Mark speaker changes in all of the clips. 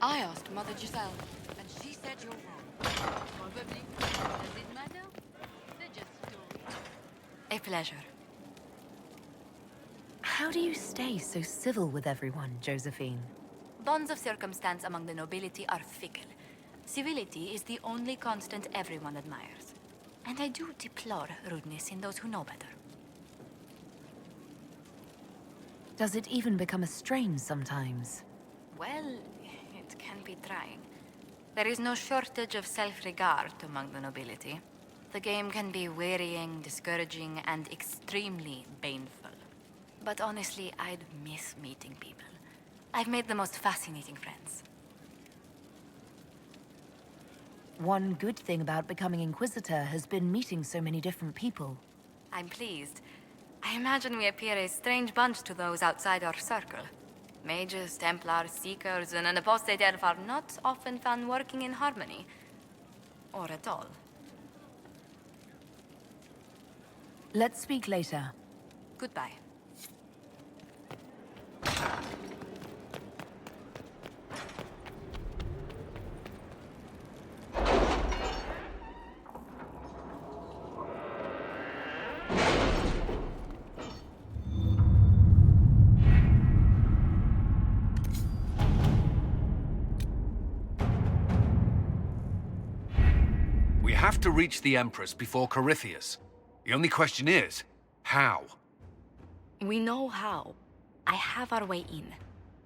Speaker 1: I asked Mother Giselle, and she said you're wrong. Probably. Does it matter? They're just stories. A pleasure.
Speaker 2: How do you stay so civil with everyone, Josephine?
Speaker 1: Bonds of circumstance among the nobility are fickle. Civility is the only constant everyone admires. And I do deplore rudeness in those who know better.
Speaker 2: Does it even become a strain sometimes?
Speaker 1: Well, it can be trying. There is no shortage of self-regard among the nobility. The game can be wearying, discouraging, and extremely baneful. But honestly, I'd miss meeting people. I've made the most fascinating friends.
Speaker 2: One good thing about becoming Inquisitor has been meeting so many different people.
Speaker 1: I'm pleased. I imagine we appear a strange bunch to those outside our circle. Mages, Templars, Seekers, and an apostate elf are not often found working in harmony. Or at all.
Speaker 2: Let's speak later.
Speaker 1: Goodbye.
Speaker 3: We have to reach the Empress before Corypheus. The only question is, how?
Speaker 1: We know how. I have our way in.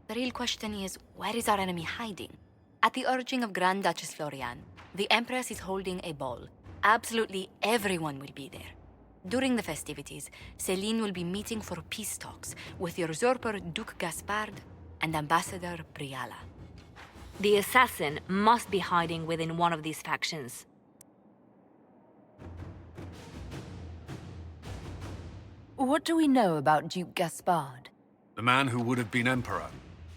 Speaker 1: The real question is, where is our enemy hiding? At the urging of Grand Duchess Florian, the Empress is holding a ball. Absolutely everyone will be there. During the festivities, Celine will be meeting for peace talks with usurper Duke Gaspard and Ambassador Briala.
Speaker 4: The assassin must be hiding within one of these factions.
Speaker 2: What do we know about Duke Gaspard?
Speaker 3: The man who would have been Emperor.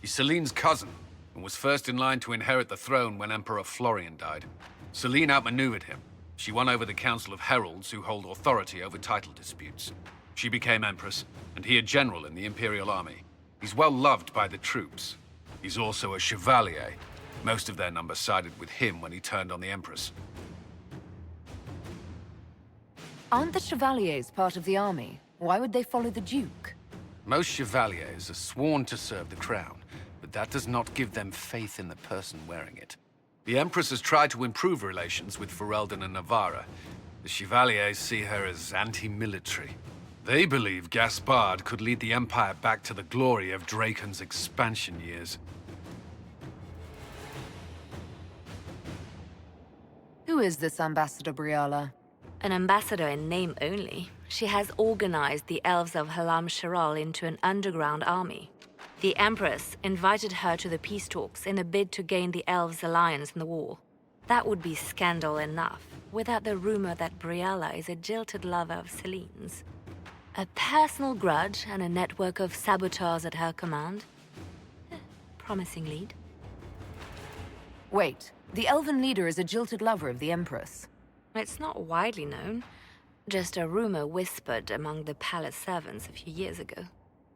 Speaker 3: He's Celine's cousin, and was first in line to inherit the throne when Emperor Florian died. Celine outmaneuvered him. She won over the Council of Heralds, who hold authority over title disputes. She became Empress, and he a general in the Imperial Army. He's well loved by the troops. He's also a Chevalier. Most of their number sided with him when he turned on the Empress.
Speaker 2: Aren't the Chevaliers part of the army? Why would they follow the Duke?
Speaker 3: Most Chevaliers are sworn to serve the crown, but that does not give them faith in the person wearing it. The Empress has tried to improve relations with Ferelden and Navarra. The Chevaliers see her as anti-military. They believe Gaspard could lead the Empire back to the glory of Draken's expansion years.
Speaker 2: Who is this Ambassador Briala?
Speaker 4: An ambassador in name only. She has organized the elves of Halam Sharal into an underground army. The Empress invited her to the peace talks in a bid to gain the elves' alliance in the war. That would be scandal enough, without the rumor that Briala is a jilted lover of Celine's. A personal grudge and a network of saboteurs at her command. Promising lead.
Speaker 2: Wait, the elven leader is a jilted lover of the Empress.
Speaker 4: It's not widely known. Just a rumor whispered among the palace servants a few years ago.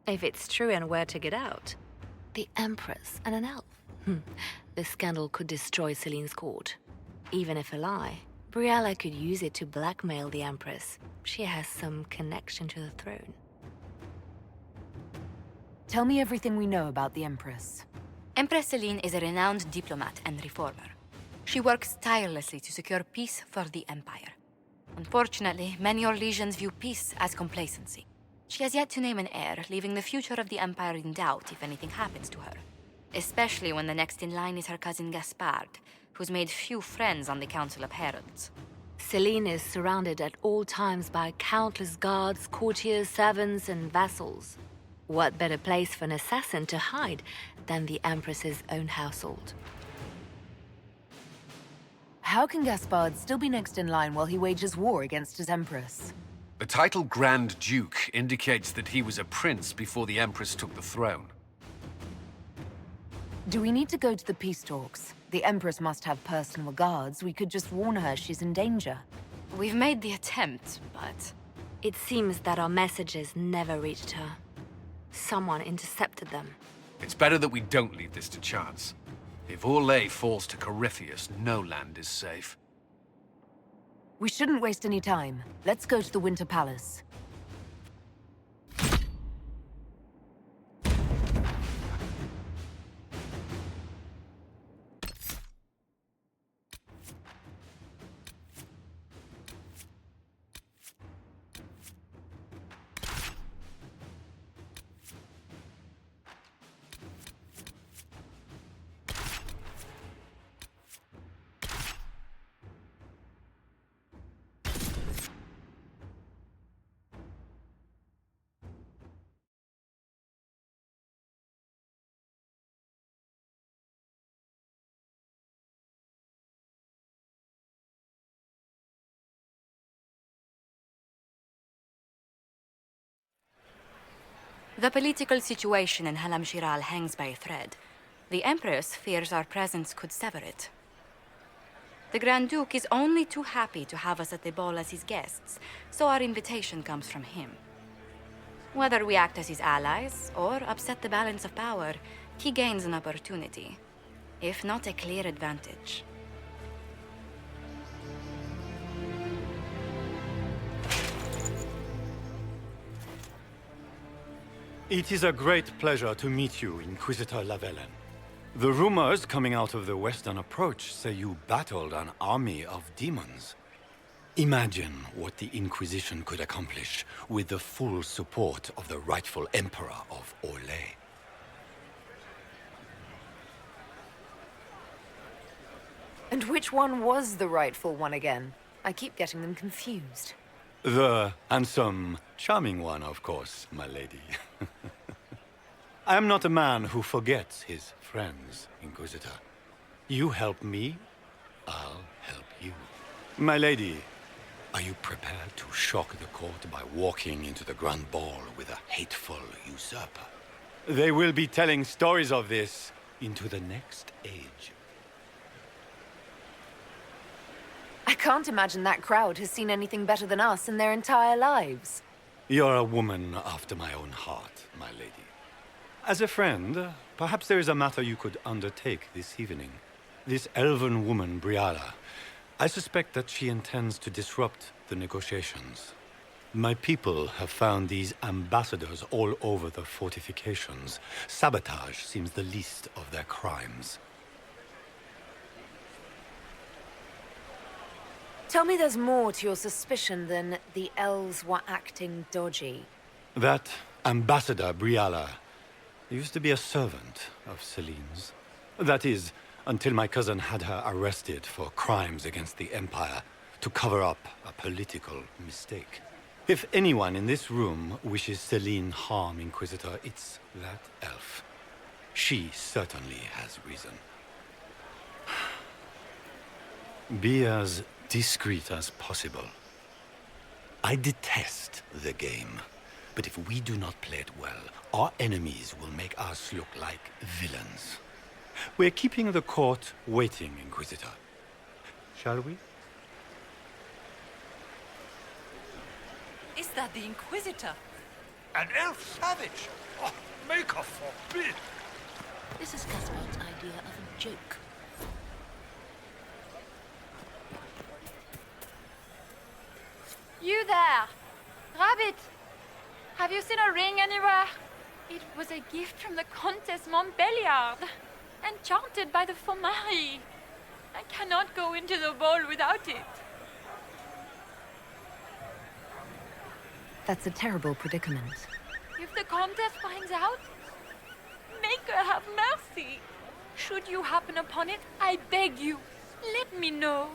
Speaker 4: If it's true and were to get out, the Empress and an elf. The scandal could destroy Celine's court. Even if a lie, Briala could use it to blackmail the Empress. She has some connection to the throne.
Speaker 2: Tell me everything we know about the Empress.
Speaker 1: Empress Celine is a renowned diplomat and reformer. She works tirelessly to secure peace for the Empire. Unfortunately, many Orlesians view peace as complacency. She has yet to name an heir, leaving the future of the Empire in doubt if anything happens to her. Especially when the next in line is her cousin Gaspard, who's made few friends on the Council of Heralds.
Speaker 4: Celine is surrounded at all times by countless guards, courtiers, servants, and vassals. What better place for an assassin to hide than the Empress's own household?
Speaker 2: How can Gaspard still be next in line while he wages war against his Empress?
Speaker 3: The title Grand Duke indicates that he was a prince before the Empress took the throne.
Speaker 2: Do we need to go to the peace talks? The Empress must have personal guards. We could just warn her she's in danger.
Speaker 1: We've made the attempt, but...
Speaker 4: It seems that our messages never reached her. Someone intercepted them.
Speaker 3: It's better that we don't leave this to chance. If Orlais falls to Corypheus, no land is safe.
Speaker 2: We shouldn't waste any time. Let's go to the Winter Palace.
Speaker 1: The political situation in Halam Shiral hangs by a thread. The Empress fears our presence could sever it. The Grand Duke is only too happy to have us at the ball as his guests, so our invitation comes from him. Whether we act as his allies or upset the balance of power, he gains an opportunity, if not a clear advantage.
Speaker 5: It is a great pleasure to meet you, Inquisitor Lavellen. The rumors coming out of the Western Approach say you battled an army of demons. Imagine what the Inquisition could accomplish with the full support of the rightful Emperor of Orlais.
Speaker 2: And which one was the rightful one again? I keep getting them confused.
Speaker 5: The handsome, charming one, of course, my lady. I am not a man who forgets his friends, Inquisitor. You help me, I'll help you. My lady, are you prepared to shock the court by walking into the Grand Ball with a hateful usurper? They will be telling stories of this into the next age.
Speaker 2: I can't imagine that crowd has seen anything better than us in their entire lives.
Speaker 5: You're a woman after my own heart, my lady. As a friend, perhaps there is a matter you could undertake this evening. This elven woman, Briala, I suspect that she intends to disrupt the negotiations. My people have found these ambassadors all over the fortifications. Sabotage seems the least of their crimes.
Speaker 2: Tell me there's more to your suspicion than the elves were acting dodgy.
Speaker 5: That ambassador, Briala, used to be a servant of Celine's. That is, until my cousin had her arrested for crimes against the Empire to cover up a political mistake. If anyone in this room wishes Celine harm, Inquisitor, it's that elf. She certainly has reason. Be as discreet as possible. I detest the game, but if we do not play it well, our enemies will make us look like villains. We're keeping the court waiting, Inquisitor. Shall we?
Speaker 6: Is that the Inquisitor?
Speaker 7: An elf savage? Oh, Maker forbid!
Speaker 6: This is Cuthbert's idea of a joke.
Speaker 8: You there! Rabbit! Have you seen a ring anywhere? It was a gift from the Countess Montbelliard, enchanted by the Fomari. I cannot go into the ball without it.
Speaker 2: That's a terrible predicament.
Speaker 8: If the Countess finds out, make her have mercy. Should you happen upon it, I beg you, let me know.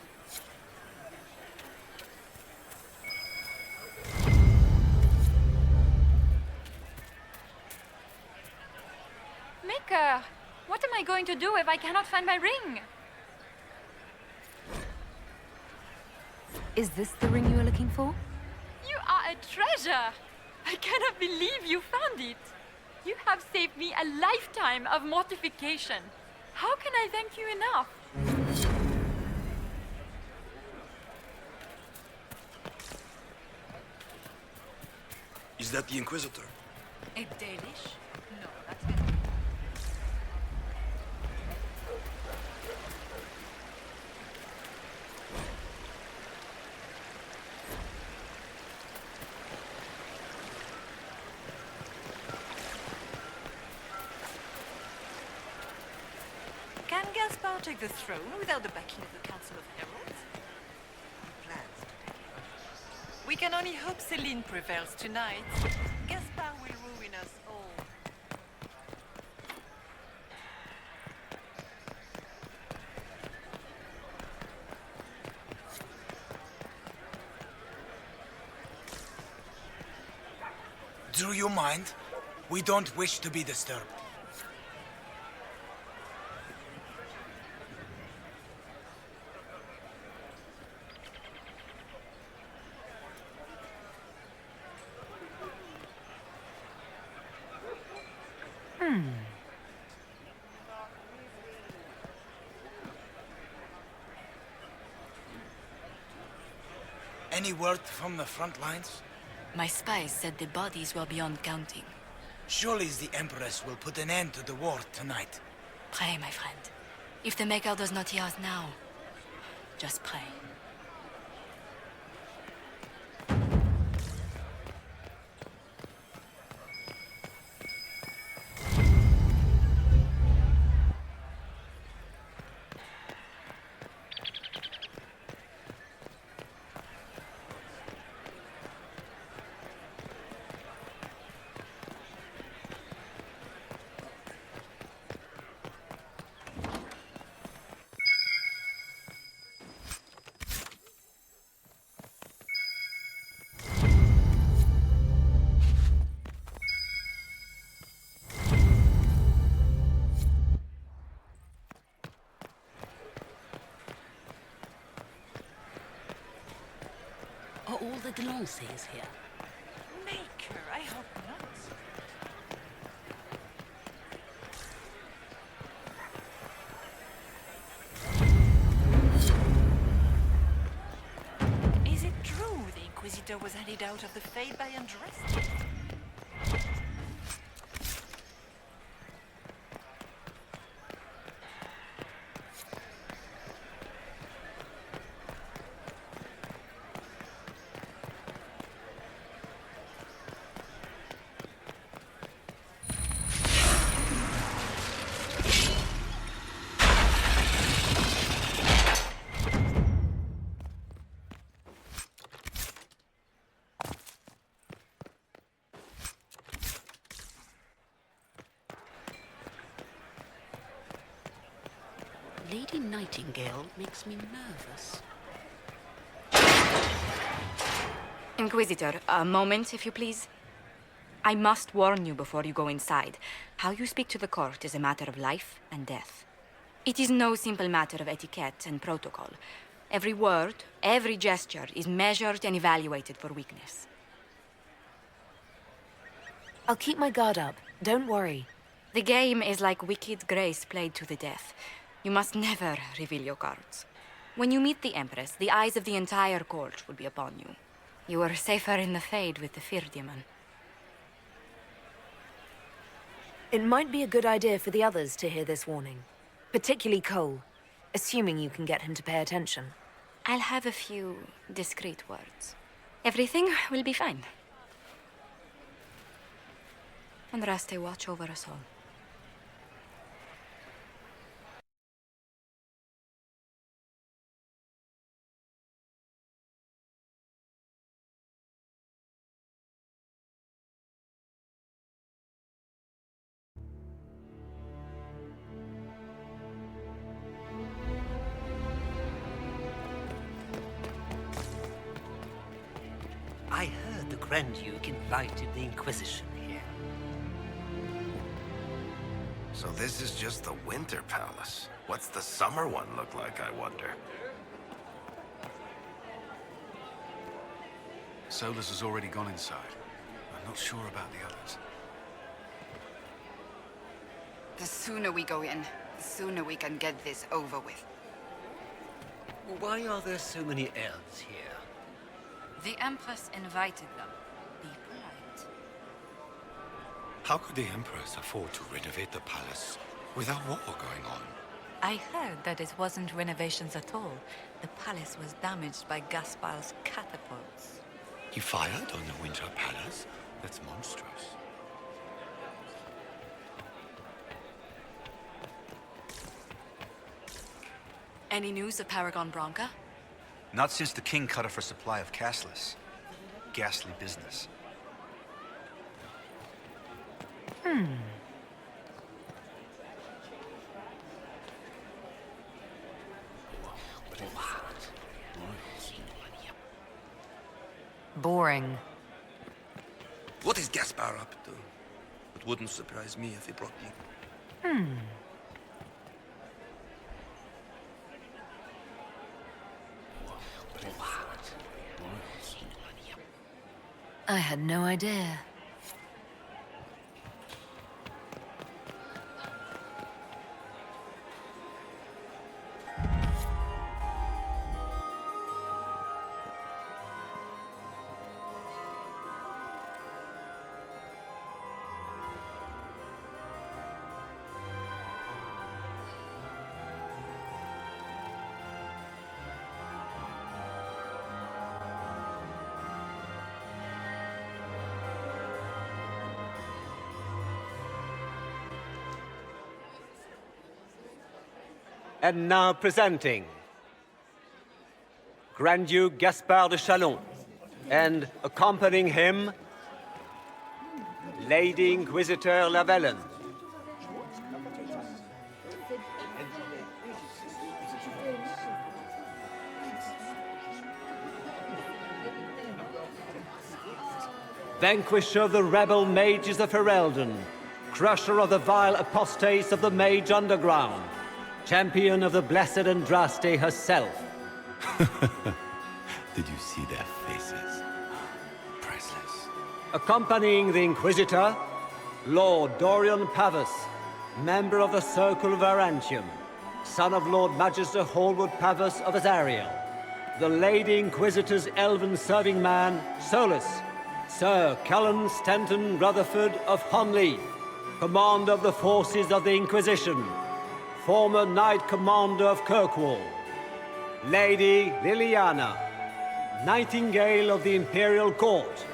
Speaker 8: Maker, what am I going to do if I cannot find my ring?
Speaker 2: Is this the ring you were looking for?
Speaker 8: You are a treasure! I cannot believe you found it! You have saved me a lifetime of mortification. How can I thank you enough?
Speaker 7: Is that the Inquisitor?
Speaker 6: A Danish? No, that's it. cannot take the throne without the backing of the Council of Heralds. He plans to take it. We can only hope Celine prevails tonight. Gaspard will ruin us all.
Speaker 7: Do you mind? We don't wish to be disturbed. Any word from the front lines?
Speaker 1: My spies said the bodies were beyond counting.
Speaker 7: Surely the Empress will put an end to the war tonight.
Speaker 1: Pray, my friend. If the Maker does not hear us now, just pray.
Speaker 6: Are all the Delancers here?
Speaker 8: Maker, I hope not. Is it true the Inquisitor was handed out of the Fade by undressed?
Speaker 6: Lady Nightingale makes me nervous.
Speaker 1: Inquisitor, a moment, if you please. I must warn you before you go inside. How you speak to the court is a matter of life and death. It is no simple matter of etiquette and protocol. Every word, every gesture is measured and evaluated for weakness.
Speaker 2: I'll keep my guard up. Don't worry.
Speaker 1: The game is like wicked grace played to the death. You must never reveal your cards. When you meet the Empress, the eyes of the entire court will be upon you. You are safer in the Fade with the Fear Demon.
Speaker 2: It might be a good idea for the others to hear this warning. Particularly Cole. Assuming you can get him to pay attention.
Speaker 1: I'll have a few discreet words. Everything will be fine. And Raste watch over us all.
Speaker 9: I heard the Grand Duke invited the Inquisition here.
Speaker 10: So this is just the Winter Palace. What's the summer one look like, I wonder?
Speaker 3: Solus has already gone inside. I'm not sure about the others.
Speaker 11: The sooner we go in, the sooner we can get this over with.
Speaker 9: Why are there so many elves here?
Speaker 1: The Empress invited them. Be polite.
Speaker 5: How could the Empress afford to renovate the palace without war going on?
Speaker 12: I heard that it wasn't renovations at all. The palace was damaged by Gaspard's catapults.
Speaker 5: He fired on the Winter Palace? That's monstrous.
Speaker 1: Any news of Paragon Branca?
Speaker 13: Not since the king cut off her supply of castless. Ghastly business.
Speaker 2: Boring.
Speaker 10: What is Gaspar up to? It wouldn't surprise me if he brought me.
Speaker 2: I had no idea.
Speaker 14: And now presenting Grand Duke Gaspard de Chalon, and accompanying him, Lady Inquisitor Lavellen. Vanquisher of the rebel mages of Ferelden, crusher of the vile apostates of the Mage Underground, champion of the blessed Andraste herself.
Speaker 5: Did you see their faces? Priceless.
Speaker 14: Accompanying the Inquisitor, Lord Dorian Pavus, member of the Circle of Arantium, son of Lord Magister Hallwood Pavus of Azariel, the Lady Inquisitor's elven serving man, Solus, Sir Callan Stanton Rutherford of Honleith, commander of the forces of the Inquisition, former Knight Commander of Kirkwall, Lady Liliana, Nightingale of the Imperial Court,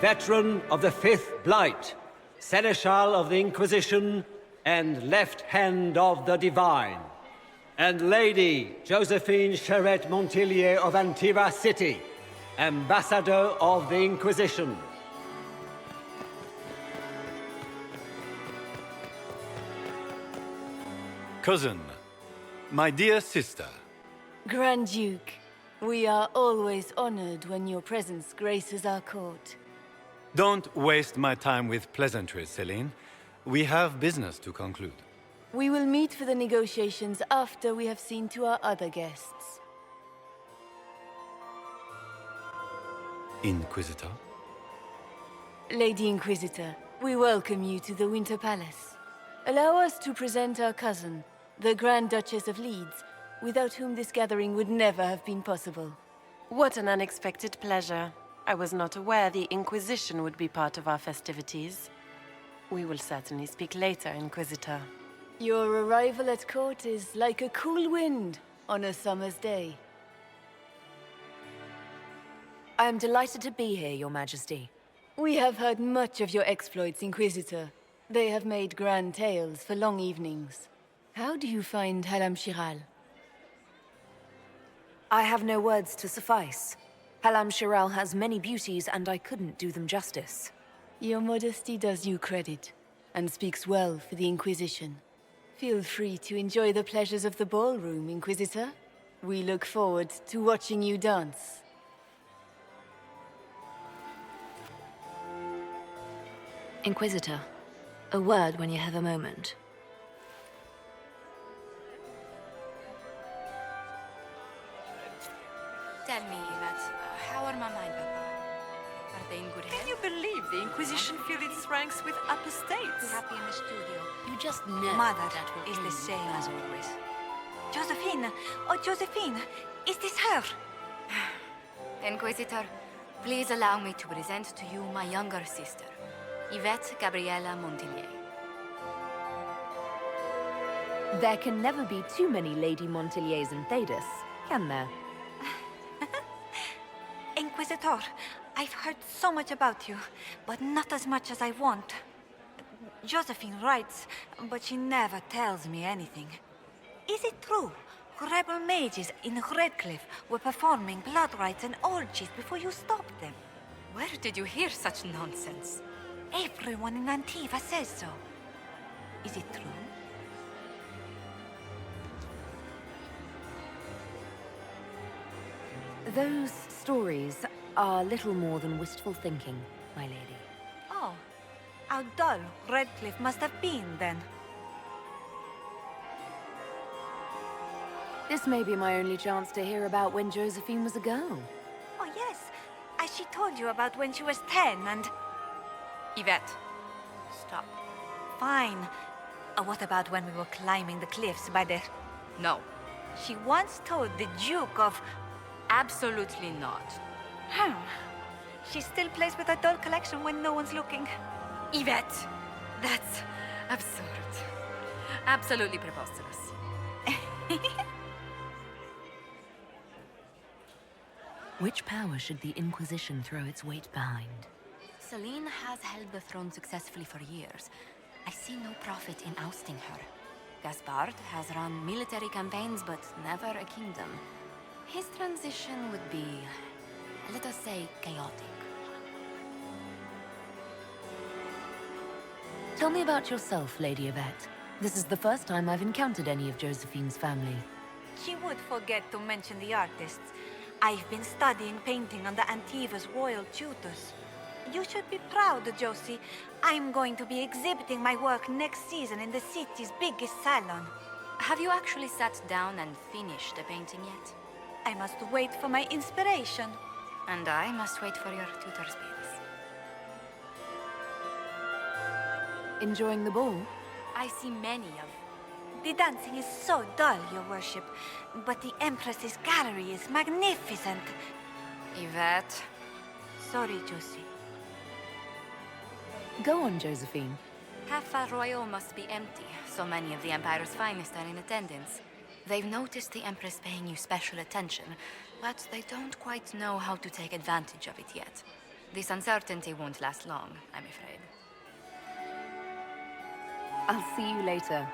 Speaker 14: veteran of the Fifth Blight, Seneschal of the Inquisition, and Left Hand of the Divine, and Lady Josephine Charette Montillier of Antiva City, Ambassador of the Inquisition.
Speaker 5: Cousin, my dear sister.
Speaker 15: Grand Duke, we are always honored when your presence graces our court.
Speaker 5: Don't waste my time with pleasantries, Celine. We have business to conclude.
Speaker 15: We will meet for the negotiations after we have seen to our other guests.
Speaker 5: Inquisitor?
Speaker 15: Lady Inquisitor, we welcome you to the Winter Palace. Allow us to present our cousin, the Grand Duchess of Leeds, without whom this gathering would never have been possible.
Speaker 16: What an unexpected pleasure. I was not aware the Inquisition would be part of our festivities. We will certainly speak later, Inquisitor.
Speaker 15: Your arrival at court is like a cool wind on a summer's day.
Speaker 2: I am delighted to be here, Your Majesty.
Speaker 15: We have heard much of your exploits, Inquisitor. They have made grand tales for long evenings. How do you find Halam Shiral?
Speaker 2: I have no words to suffice. Halam Shiral has many beauties, and I couldn't do them justice.
Speaker 15: Your modesty does you credit, and speaks well for the Inquisition. Feel free to enjoy the pleasures of the ballroom, Inquisitor. We look forward to watching you dance.
Speaker 4: Inquisitor, a word when you have a moment.
Speaker 1: Tell me, Yvette, how are Mama and Papa? Are they in good health?
Speaker 6: Can you believe the Inquisition filled its ranks with apostates?
Speaker 12: We're happy in the studio.
Speaker 1: You just know
Speaker 12: Mother
Speaker 1: that will
Speaker 12: is
Speaker 1: kill
Speaker 12: the
Speaker 1: you.
Speaker 12: same as always.
Speaker 8: Josephine! Oh, Josephine! Is this her?
Speaker 1: Inquisitor, please allow me to present to you my younger sister, Yvette Gabriella Montillier.
Speaker 2: There can never be too many Lady Montilliers in Thedas, can there?
Speaker 8: Inquisitor, I've heard so much about you, but not as much as I want. Josephine writes, but she never tells me anything. Is it true?
Speaker 17: Rebel mages in Redcliffe were performing blood rites and orgies before you stopped them.
Speaker 1: Where did you hear such nonsense?
Speaker 17: Everyone in Antiva says so. Is it true?
Speaker 2: Those stories are little more than wistful thinking, my lady.
Speaker 17: Oh, how dull Redcliffe must have been then.
Speaker 2: This may be my only chance to hear about when Josephine was a girl.
Speaker 17: Oh yes, as she told you about when she was 10 and...
Speaker 1: Yvette, stop.
Speaker 17: Fine. What about when we were climbing the cliffs by the...
Speaker 1: No.
Speaker 17: She once told the Duke of...
Speaker 1: Absolutely not.
Speaker 17: She still plays with her doll collection when no one's looking.
Speaker 1: Yvette, that's absurd. Absolutely preposterous.
Speaker 2: Which power should the Inquisition throw its weight behind?
Speaker 1: Celine has held the throne successfully for years. I see no profit in ousting her. Gaspard has run military campaigns, but never a kingdom. His transition would be, let us say, chaotic.
Speaker 2: Tell me about yourself, Lady Yvette. This is the first time I've encountered any of Josephine's family.
Speaker 17: She would forget to mention the artists. I've been studying painting under Antiva's royal tutors. You should be proud, Josie. I'm going to be exhibiting my work next season in the city's biggest salon.
Speaker 1: Have you actually sat down and finished a painting yet?
Speaker 17: I must wait for my inspiration.
Speaker 1: And I must wait for your tutor's bills.
Speaker 2: Enjoying the ball?
Speaker 1: I see many of...
Speaker 17: The dancing is so dull, Your Worship. But the Empress's gallery is magnificent.
Speaker 1: Yvette.
Speaker 17: Sorry, Josie.
Speaker 2: Go on, Josephine.
Speaker 1: Half Royal must be empty. So many of the Empire's finest are in attendance. They've noticed the Empress paying you special attention, but they don't quite know how to take advantage of it yet. This uncertainty won't last long, I'm afraid.
Speaker 2: I'll see you later.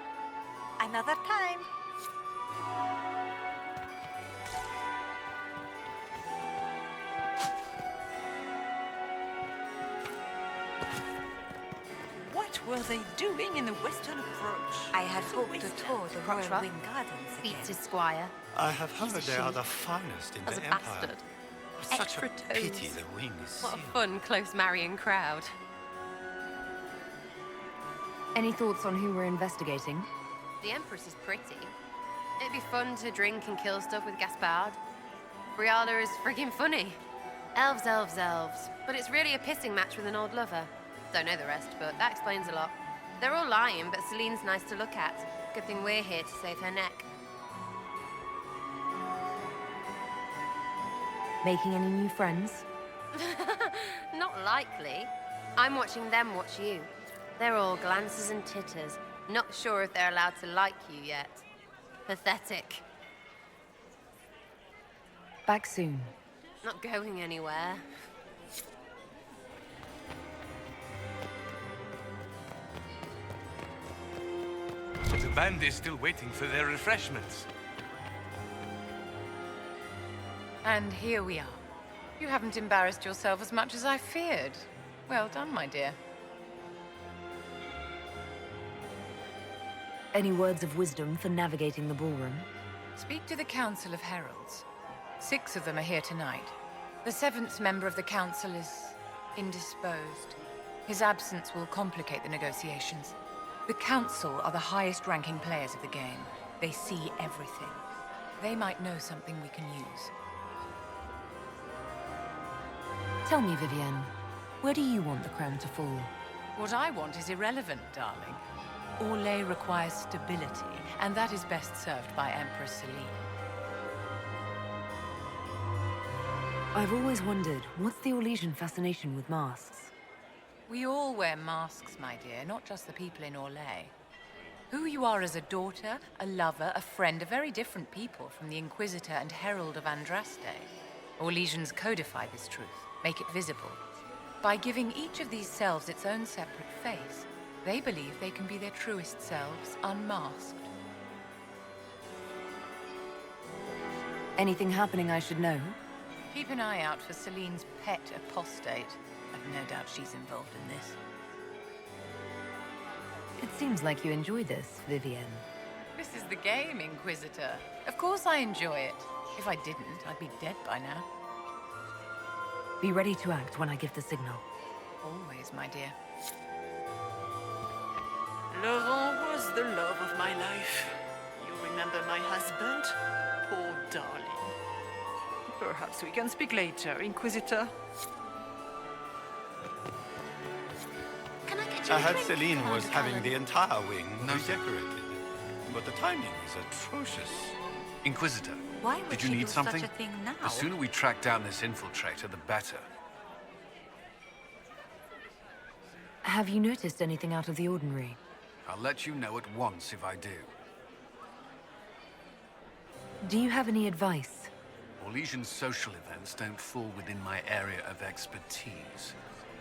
Speaker 17: Another time.
Speaker 6: What were they doing in the western approach?
Speaker 17: I had hoped to tour the Royal Wing Gardens again.
Speaker 12: Beats his squire.
Speaker 5: I have heard they are the finest in
Speaker 12: As
Speaker 5: the
Speaker 12: a
Speaker 5: Empire.
Speaker 12: bastard.
Speaker 5: Such
Speaker 12: Extra
Speaker 5: a pity
Speaker 12: toes.
Speaker 5: the wing is
Speaker 18: What a
Speaker 5: sealed.
Speaker 18: fun, close marrying crowd.
Speaker 2: Any thoughts on who we're investigating?
Speaker 18: The Empress is pretty. It'd be fun to drink and kill stuff with Gaspard. Briala is friggin' funny. Elves, elves, elves. But it's really a pissing match with an old lover. Don't know the rest, but that explains a lot. They're all lying, but Celine's nice to look at. Good thing we're here to save her neck.
Speaker 2: Making any new friends?
Speaker 18: Not likely. I'm watching them watch you. They're all glances and titters. Not sure if they're allowed to like you yet. Pathetic.
Speaker 2: Back soon.
Speaker 18: Not going anywhere.
Speaker 19: The band is still waiting for their refreshments.
Speaker 6: And here we are. You haven't embarrassed yourself as much as I feared. Well done, my dear.
Speaker 2: Any words of wisdom for navigating the ballroom?
Speaker 6: Speak to the Council of Heralds. 6 of them are here tonight. The 7th member of the Council is indisposed. His absence will complicate the negotiations. The Council are the highest-ranking players of the game. They see everything. They might know something we can use.
Speaker 2: Tell me, Vivienne, where do you want the crown to fall?
Speaker 6: What I want is irrelevant, darling. Orlais requires stability, and that is best served by Empress Celine.
Speaker 2: I've always wondered, what's the Orlesian fascination with masks?
Speaker 6: We all wear masks, my dear, not just the people in Orlais. Who you are as a daughter, a lover, a friend are very different people from the Inquisitor and Herald of Andraste. Orlesians codify this truth, make it visible. By giving each of these selves its own separate face, they believe they can be their truest selves, unmasked.
Speaker 2: Anything happening I should know?
Speaker 6: Keep an eye out for Celine's pet apostate. I've no doubt she's involved in this.
Speaker 2: It seems like you enjoy this, Vivienne.
Speaker 6: This is the game, Inquisitor. Of course I enjoy it. If I didn't, I'd be dead by now.
Speaker 2: Be ready to act when I give the signal.
Speaker 6: Always, my dear.
Speaker 20: Laurent was the love of my life. You remember my husband? Poor darling. Perhaps we can speak later, Inquisitor.
Speaker 5: I heard Celine was having the entire wing redecorated. But the timing is atrocious.
Speaker 3: Inquisitor,
Speaker 12: Why would
Speaker 3: did you
Speaker 12: she
Speaker 3: need
Speaker 12: do
Speaker 3: something?
Speaker 12: such a thing now?
Speaker 3: The sooner we track down this infiltrator, the better.
Speaker 2: Have you noticed anything out of the ordinary?
Speaker 3: I'll let you know at once if I do.
Speaker 2: Do you have any advice?
Speaker 3: Orlesian social events don't fall within my area of expertise.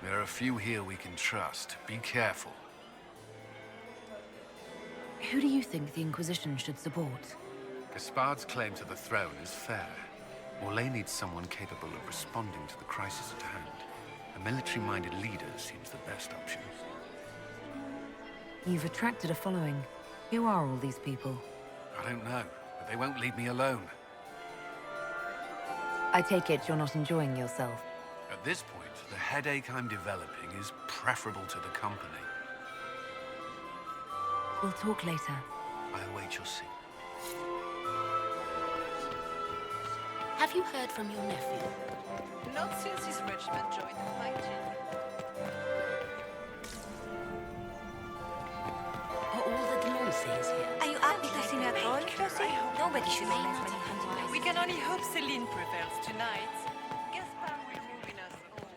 Speaker 3: There are a few here we can trust. Be careful.
Speaker 2: Who do you think the Inquisition should support?
Speaker 3: Gaspard's claim to the throne is fair. Orlais needs someone capable of responding to the crisis at hand. A military-minded leader seems the best option.
Speaker 2: You've attracted a following. Who are all these people?
Speaker 3: I don't know, but they won't leave me alone.
Speaker 2: I take it you're not enjoying yourself.
Speaker 3: At this point, the headache I'm developing is preferable to the company.
Speaker 2: We'll talk later.
Speaker 3: I await your signal.
Speaker 1: Have you heard from your nephew?
Speaker 20: Not since his regiment joined the fighting.
Speaker 1: Are all the Delancey's here?
Speaker 17: Are you happy to see me at all, Josie? Nobody should have left many hands.
Speaker 20: We can only hope Celine prevails tonight. Gaspard will ruin us all.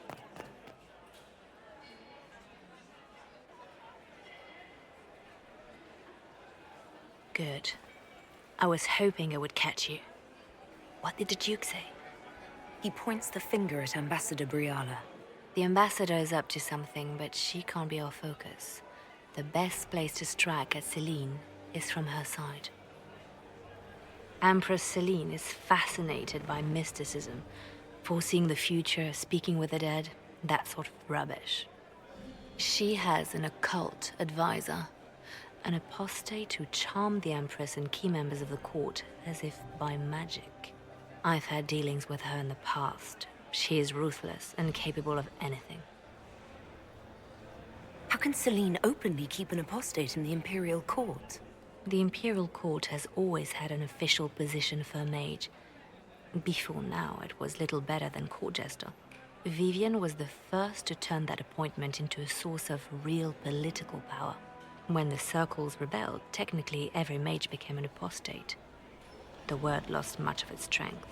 Speaker 4: Good. I was hoping I would catch you. What did the Duke say?
Speaker 2: He points the finger at Ambassador Briala.
Speaker 4: The ambassador is up to something, but she can't be our focus. The best place to strike at Celine is from her side. Empress Celine is fascinated by mysticism, foreseeing the future, speaking with the dead, that sort of rubbish. She has an occult advisor, an apostate who charmed the Empress and key members of the court as if by magic. I've had dealings with her in the past. She is ruthless and capable of anything.
Speaker 2: How can Celine openly keep an apostate in the Imperial Court?
Speaker 4: The Imperial Court has always had an official position for a mage. Before now, it was little better than court jester. Vivienne was the first to turn that appointment into a source of real political power. When the circles rebelled, technically every mage became an apostate. The word lost much of its strength.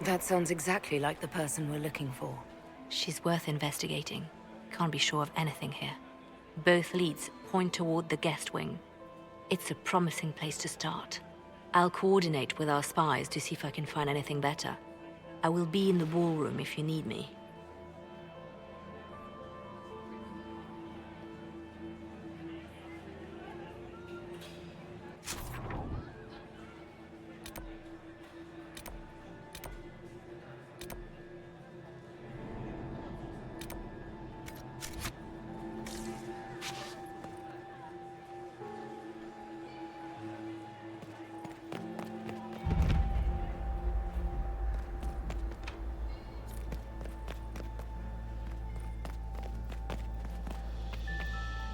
Speaker 2: That sounds exactly like the person we're looking for.
Speaker 4: She's worth investigating. Can't be sure of anything here. Both leads point toward the guest wing. It's a promising place to start. I'll coordinate with our spies to see if I can find anything better. I will be in the ballroom if you need me.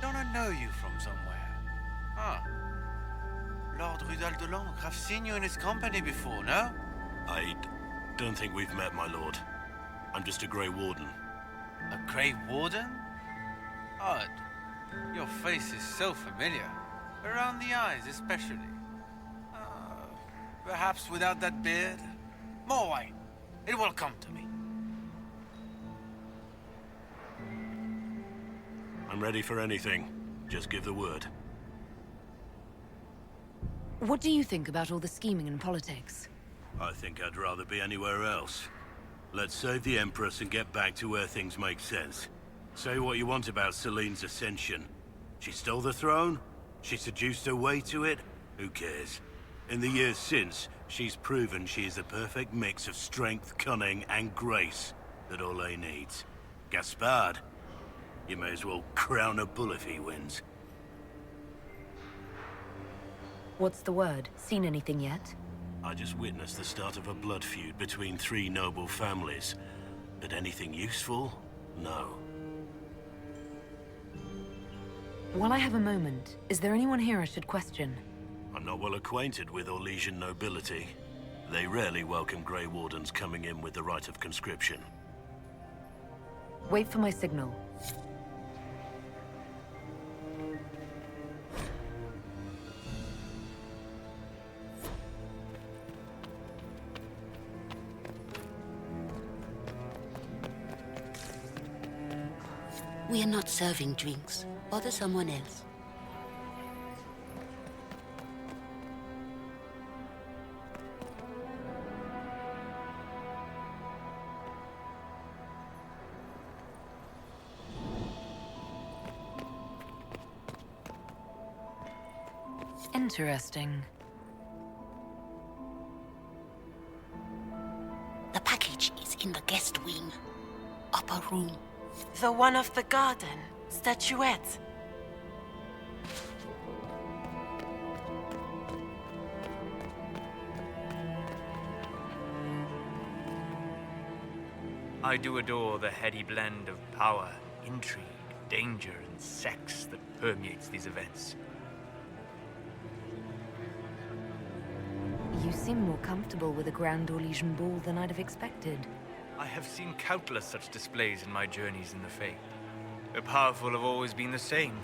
Speaker 19: Don't I know you from somewhere? Huh. Lord Rudal de Langres, I've seen you in his company before, no?
Speaker 21: I don't think we've met, my lord. I'm just a Grey Warden.
Speaker 19: A Grey Warden? Odd. Your face is so familiar. Around the eyes, especially. Perhaps without that beard? More wine. It will come to me.
Speaker 21: I'm ready for anything. Just give the word.
Speaker 2: What do you think about all the scheming and politics?
Speaker 21: I think I'd rather be anywhere else. Let's save the Empress and get back to where things make sense. Say what you want about Celine's ascension. She stole the throne? She seduced her way to it? Who cares? In the years since, she's proven she is the perfect mix of strength, cunning, and grace that Orlais needs. Gaspard, you may as well crown a bull if he wins.
Speaker 2: What's the word? Seen anything yet?
Speaker 21: I just witnessed the start of a blood feud between three noble families. But anything useful? No.
Speaker 2: While I have a moment, is there anyone here I should question?
Speaker 21: I'm not well acquainted with Orlesian nobility. They rarely welcome Grey Wardens coming in with the right of conscription.
Speaker 2: Wait for my signal.
Speaker 7: We are not serving drinks. Order someone else.
Speaker 2: Interesting.
Speaker 7: The package is in the guest wing. Upper room.
Speaker 16: The one of the garden. Statuette.
Speaker 22: I do adore the heady blend of power, intrigue, danger, and sex that permeates these events.
Speaker 2: You seem more comfortable with a Grand Orlesian ball than I'd have expected.
Speaker 22: I have seen countless such displays in my journeys in the Fae. The powerful have always been the same.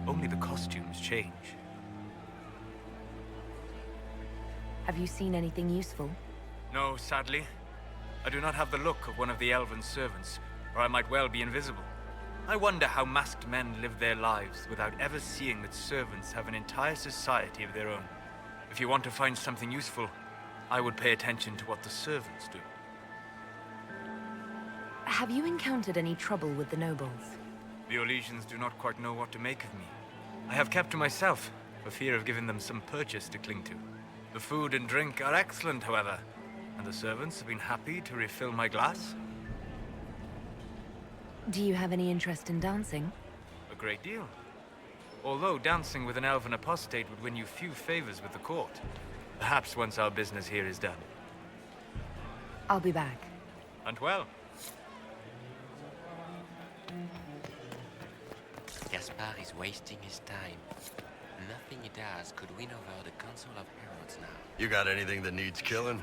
Speaker 22: Only the costumes change.
Speaker 2: Have you seen anything useful?
Speaker 22: No, sadly. I do not have the look of one of the elven servants, or I might well be invisible. I wonder how masked men live their lives without ever seeing that servants have an entire society of their own. If you want to find something useful, I would pay attention to what the servants do.
Speaker 2: Have you encountered any trouble with the nobles?
Speaker 22: The Orlesians do not quite know what to make of me. I have kept to myself, for fear of giving them some purchase to cling to. The food and drink are excellent, however, and the servants have been happy to refill my glass.
Speaker 2: Do you have any interest in dancing?
Speaker 22: A great deal. Although dancing with an elven apostate would win you few favors with the court. Perhaps once our business here is done.
Speaker 2: I'll be back.
Speaker 22: And well.
Speaker 23: Gaspard is wasting his time. Nothing he does could win over the Council of Heralds now.
Speaker 10: You got anything that needs killing?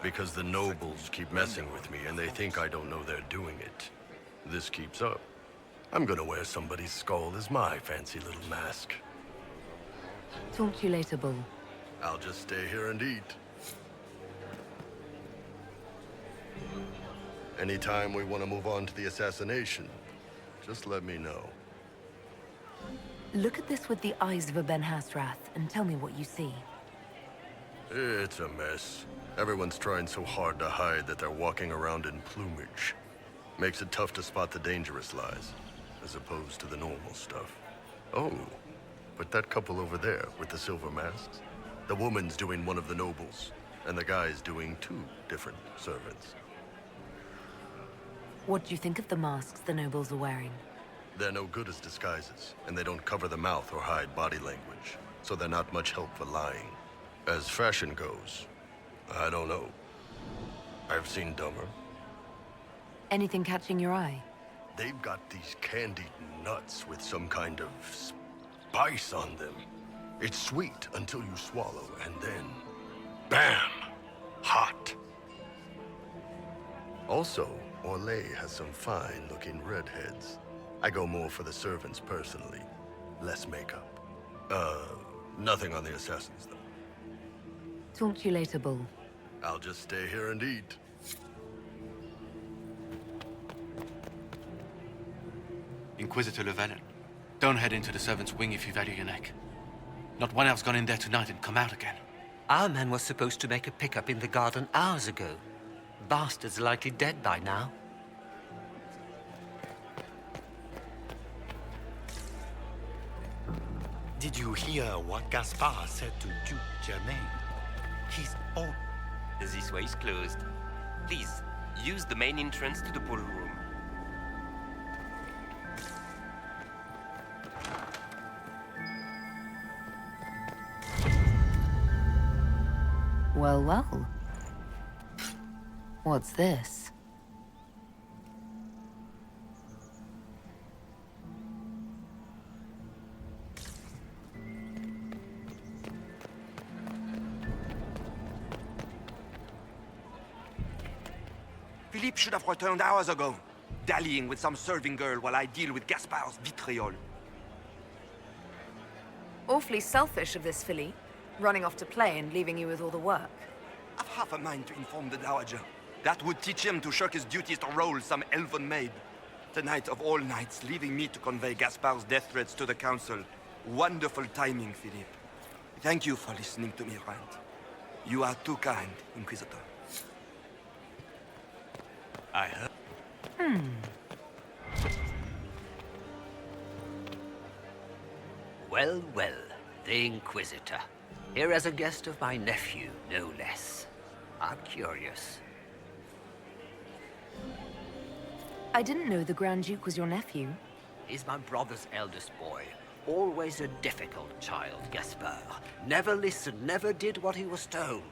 Speaker 10: Because the nobles keep messing with me and they think I don't know they're doing it. This keeps up, I'm gonna wear somebody's skull as my fancy little mask.
Speaker 2: Talk to you later, Bull.
Speaker 10: I'll just stay here and eat. Anytime we want to move on to the assassination, just let me know.
Speaker 2: Look at this with the eyes of a Ben Hasrath and tell me what you see.
Speaker 10: It's a mess. Everyone's trying so hard to hide that they're walking around in plumage. Makes it tough to spot the dangerous lies, as opposed to the normal stuff. Oh, but that couple over there with the silver masks? The woman's doing one of the nobles, and the guy's doing two different servants.
Speaker 2: What do you think of the masks the nobles are wearing?
Speaker 10: They're no good as disguises, and they don't cover the mouth or hide body language, so they're not much help for lying. As fashion goes, I don't know. I've seen dumber.
Speaker 2: Anything catching your eye?
Speaker 10: They've got these candied nuts with some kind of spice on them. It's sweet until you swallow, and then, bam! Hot. Also, Orlais has some fine-looking redheads. I go more for the servants personally. Less makeup. Nothing on the assassins, though.
Speaker 2: Talk to you later, Bull.
Speaker 10: I'll just stay here and eat.
Speaker 24: Inquisitor Llewellyn, don't head into the servants' wing if you value your neck. Not one else gone in there tonight and come out again.
Speaker 9: Our man was supposed to make a pickup in the garden hours ago. Bastard's likely dead by now.
Speaker 5: Did you hear what Gaspard said to Duke Germain?
Speaker 23: He's... Oh, this way is closed. Please, use the main entrance to the ballroom.
Speaker 2: Well, well. What's this?
Speaker 11: Philippe should have returned hours ago, dallying with some serving girl while I deal with Gaspard's vitriol.
Speaker 2: Awfully selfish of this filly, running off to play and leaving you with all the work.
Speaker 11: I've half a mind to inform the Dowager. That would teach him to shirk his duties to roll some elven maid. Tonight of all nights, leaving me to convey Gaspard's death threats to the Council. Wonderful timing, Philippe. Thank you for listening to me rant. You are too kind, Inquisitor.
Speaker 21: I heard...
Speaker 9: Well, well, the Inquisitor. Here as a guest of my nephew, no less. I'm curious.
Speaker 2: I didn't know the Grand Duke was your nephew.
Speaker 9: He's my brother's eldest boy. Always a difficult child, Gaspard. Never listened, never did what he was told.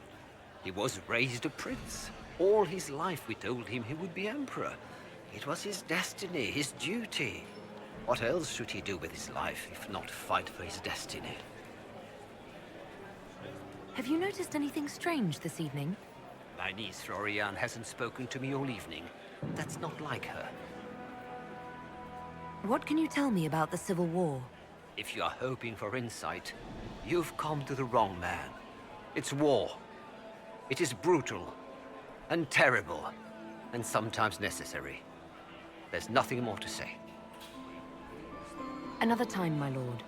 Speaker 9: He was raised a prince. All his life we told him he would be emperor. It was his destiny, his duty. What else should he do with his life, if not fight for his destiny?
Speaker 2: Have you noticed anything strange this evening?
Speaker 9: My niece Florian hasn't spoken to me all evening. That's not like her.
Speaker 2: What can you tell me about the Civil War?
Speaker 9: If you are hoping for insight, you've come to the wrong man. It's war. It is brutal, and terrible, and sometimes necessary. There's nothing more to say.
Speaker 2: Another time, my lord.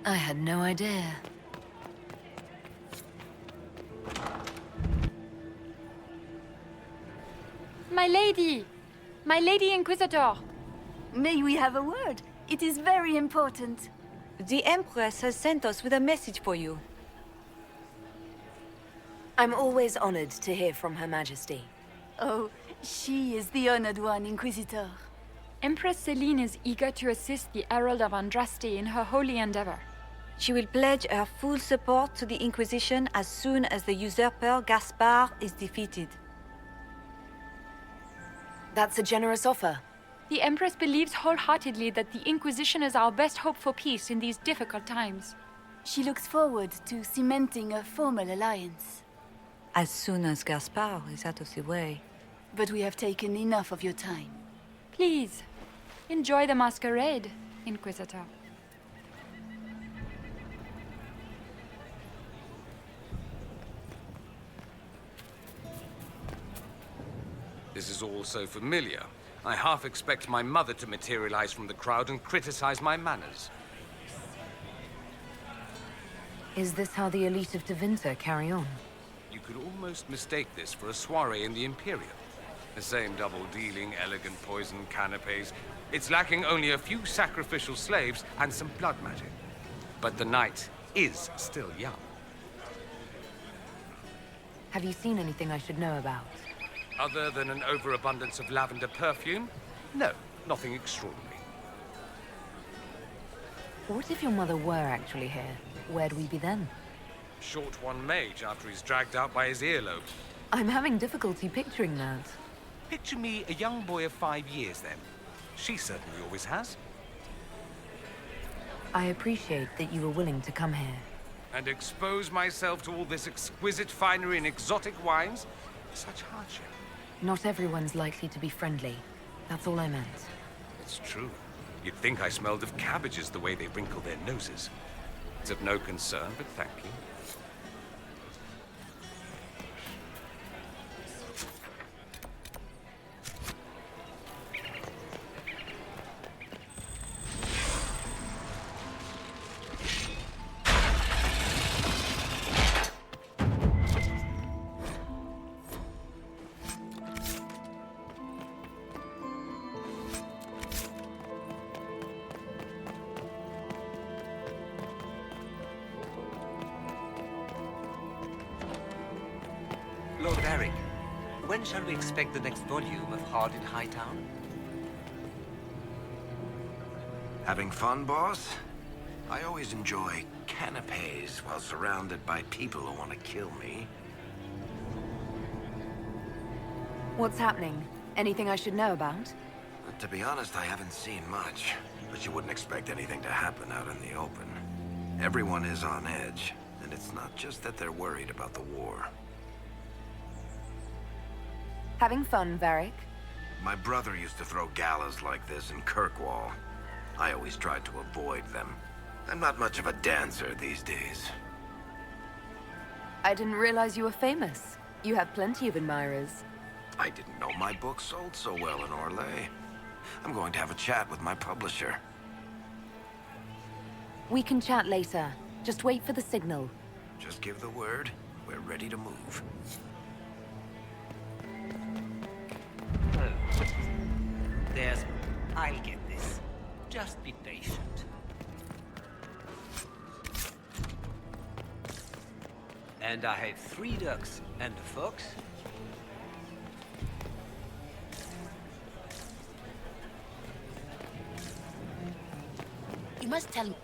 Speaker 2: I had no idea.
Speaker 8: My lady! My lady Inquisitor!
Speaker 17: May we have a word? It is very important. The Empress has sent us with a message for you.
Speaker 2: I'm always honored to hear from Her Majesty.
Speaker 17: Oh, she is the honored one, Inquisitor.
Speaker 8: Empress Celine is eager to assist the Herald of Andraste in her holy endeavor.
Speaker 17: She will pledge her full support to the Inquisition as soon as the usurper Gaspard is defeated.
Speaker 2: That's a generous offer.
Speaker 8: The Empress believes wholeheartedly that the Inquisition is our best hope for peace in these difficult times.
Speaker 17: She looks forward to cementing a formal alliance. As soon as Gaspard is out of the way. But we have taken enough of your time.
Speaker 8: Please, enjoy the masquerade, Inquisitor.
Speaker 3: This is all so familiar. I half expect my mother to materialize from the crowd and criticize my manners.
Speaker 2: Is this how the elite of Tevinter carry on?
Speaker 3: You could almost mistake this for a soiree in the Imperial. The same double-dealing, elegant poison canapes. It's lacking only a few sacrificial slaves and some blood magic. But the night is still young.
Speaker 2: Have you seen anything I should know about?
Speaker 3: Other than an overabundance of lavender perfume? No, nothing extraordinary.
Speaker 2: What if your mother were actually here? Where'd we be then?
Speaker 3: Short one mage after he's dragged out by his earlobe.
Speaker 2: I'm having difficulty picturing that.
Speaker 3: Picture me a young boy of 5 years then. She certainly always has.
Speaker 2: I appreciate that you were willing to come here.
Speaker 3: And expose myself to all this exquisite finery and exotic wines? Such hardship.
Speaker 2: Not everyone's likely to be friendly. That's all I meant.
Speaker 3: It's true. You'd think I smelled of cabbages the way they wrinkle their noses. It's of no concern, but thank you.
Speaker 9: Varric, when shall we expect the next volume of Hard in Hightown?
Speaker 13: Having fun, boss? I always enjoy canapes while surrounded by people who want to kill me.
Speaker 2: What's happening? Anything I should know about?
Speaker 13: To be honest, I haven't seen much. But you wouldn't expect anything to happen out in the open. Everyone is on edge, and it's not just that they're worried about the war.
Speaker 2: Having fun, Varric?
Speaker 13: My brother used to throw galas like this in Kirkwall. I always tried to avoid them. I'm not much of a dancer these days.
Speaker 2: I didn't realize you were famous. You have plenty of admirers.
Speaker 13: I didn't know my book sold so well in Orlais. I'm going to have a chat with my publisher.
Speaker 2: We can chat later. Just wait for the signal.
Speaker 13: Just give the word. We're ready to move.
Speaker 9: There's... I'll get this. Just be patient. And I have 3 ducks and a fox.
Speaker 7: You must tell me.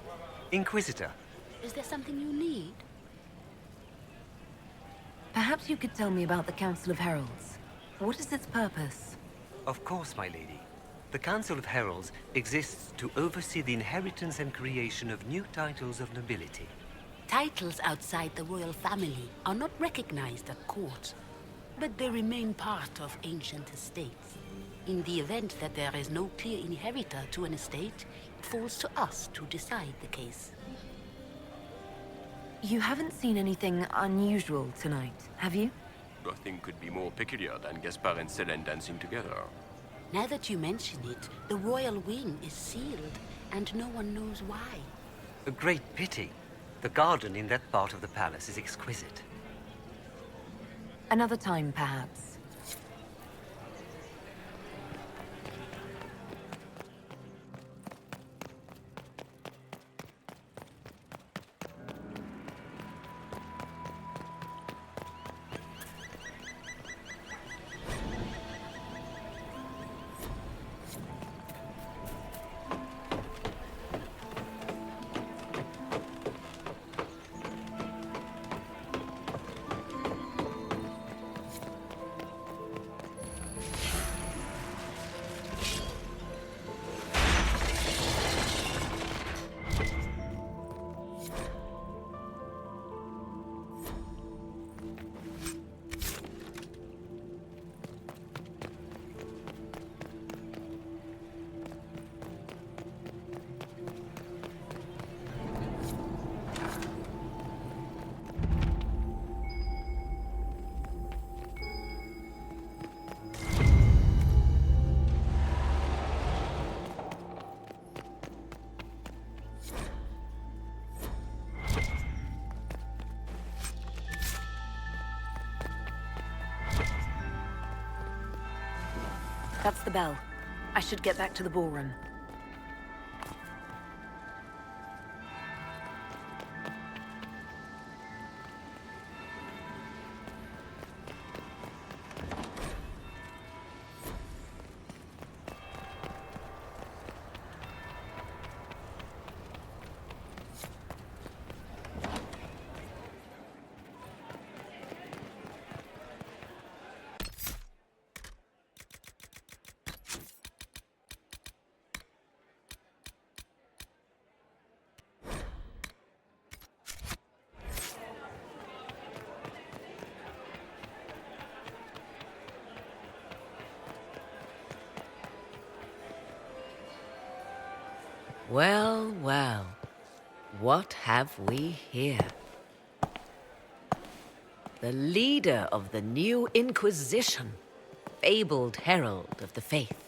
Speaker 9: Inquisitor.
Speaker 7: Is there something you need?
Speaker 2: Perhaps you could tell me about the Council of Heralds. What is its purpose?
Speaker 9: Of course, my lady. The Council of Heralds exists to oversee the inheritance and creation of new titles of nobility.
Speaker 7: Titles outside the royal family are not recognized at court, but they remain part of ancient estates. In the event that there is no clear inheritor to an estate, it falls to us to decide the case.
Speaker 2: You haven't seen anything unusual tonight, have you?
Speaker 14: Nothing could be more peculiar than Gaspard and Selene dancing together.
Speaker 7: Now that you mention it, the royal wing is sealed, and no one knows why.
Speaker 9: A great pity. The garden in that part of the palace is exquisite.
Speaker 2: Another time, perhaps. That's the bell. I should get back to the ballroom.
Speaker 15: Well, well. What have we here? The leader of the new Inquisition, fabled herald of the faith.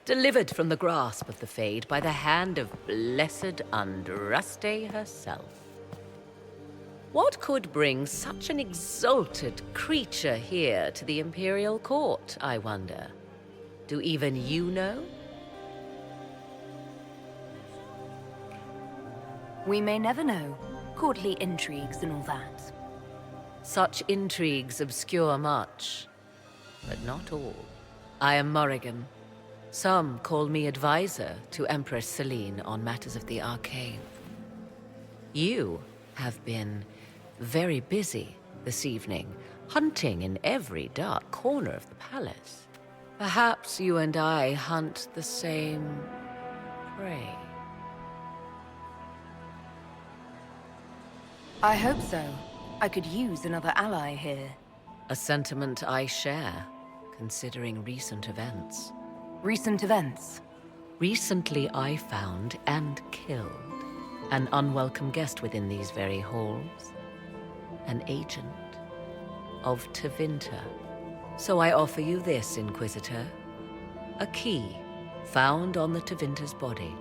Speaker 15: Delivered from the grasp of the Fade by the hand of blessed Andraste herself. What could bring such an exalted creature here to the Imperial Court, I wonder? Do even you know?
Speaker 2: We may never know. Courtly intrigues and all that.
Speaker 15: Such intrigues obscure much, but not all. I am Morrigan. Some call me advisor to Empress Celine on matters of the arcane. You have been very busy this evening, hunting in every dark corner of the palace. Perhaps you and I hunt the same prey.
Speaker 2: I hope so. I could use another ally here.
Speaker 15: A sentiment I share, considering recent events.
Speaker 2: Recent events?
Speaker 15: Recently I found and killed an unwelcome guest within these very halls. An agent of Tevinter. So I offer you this, Inquisitor. A key found on the Tevinter's body.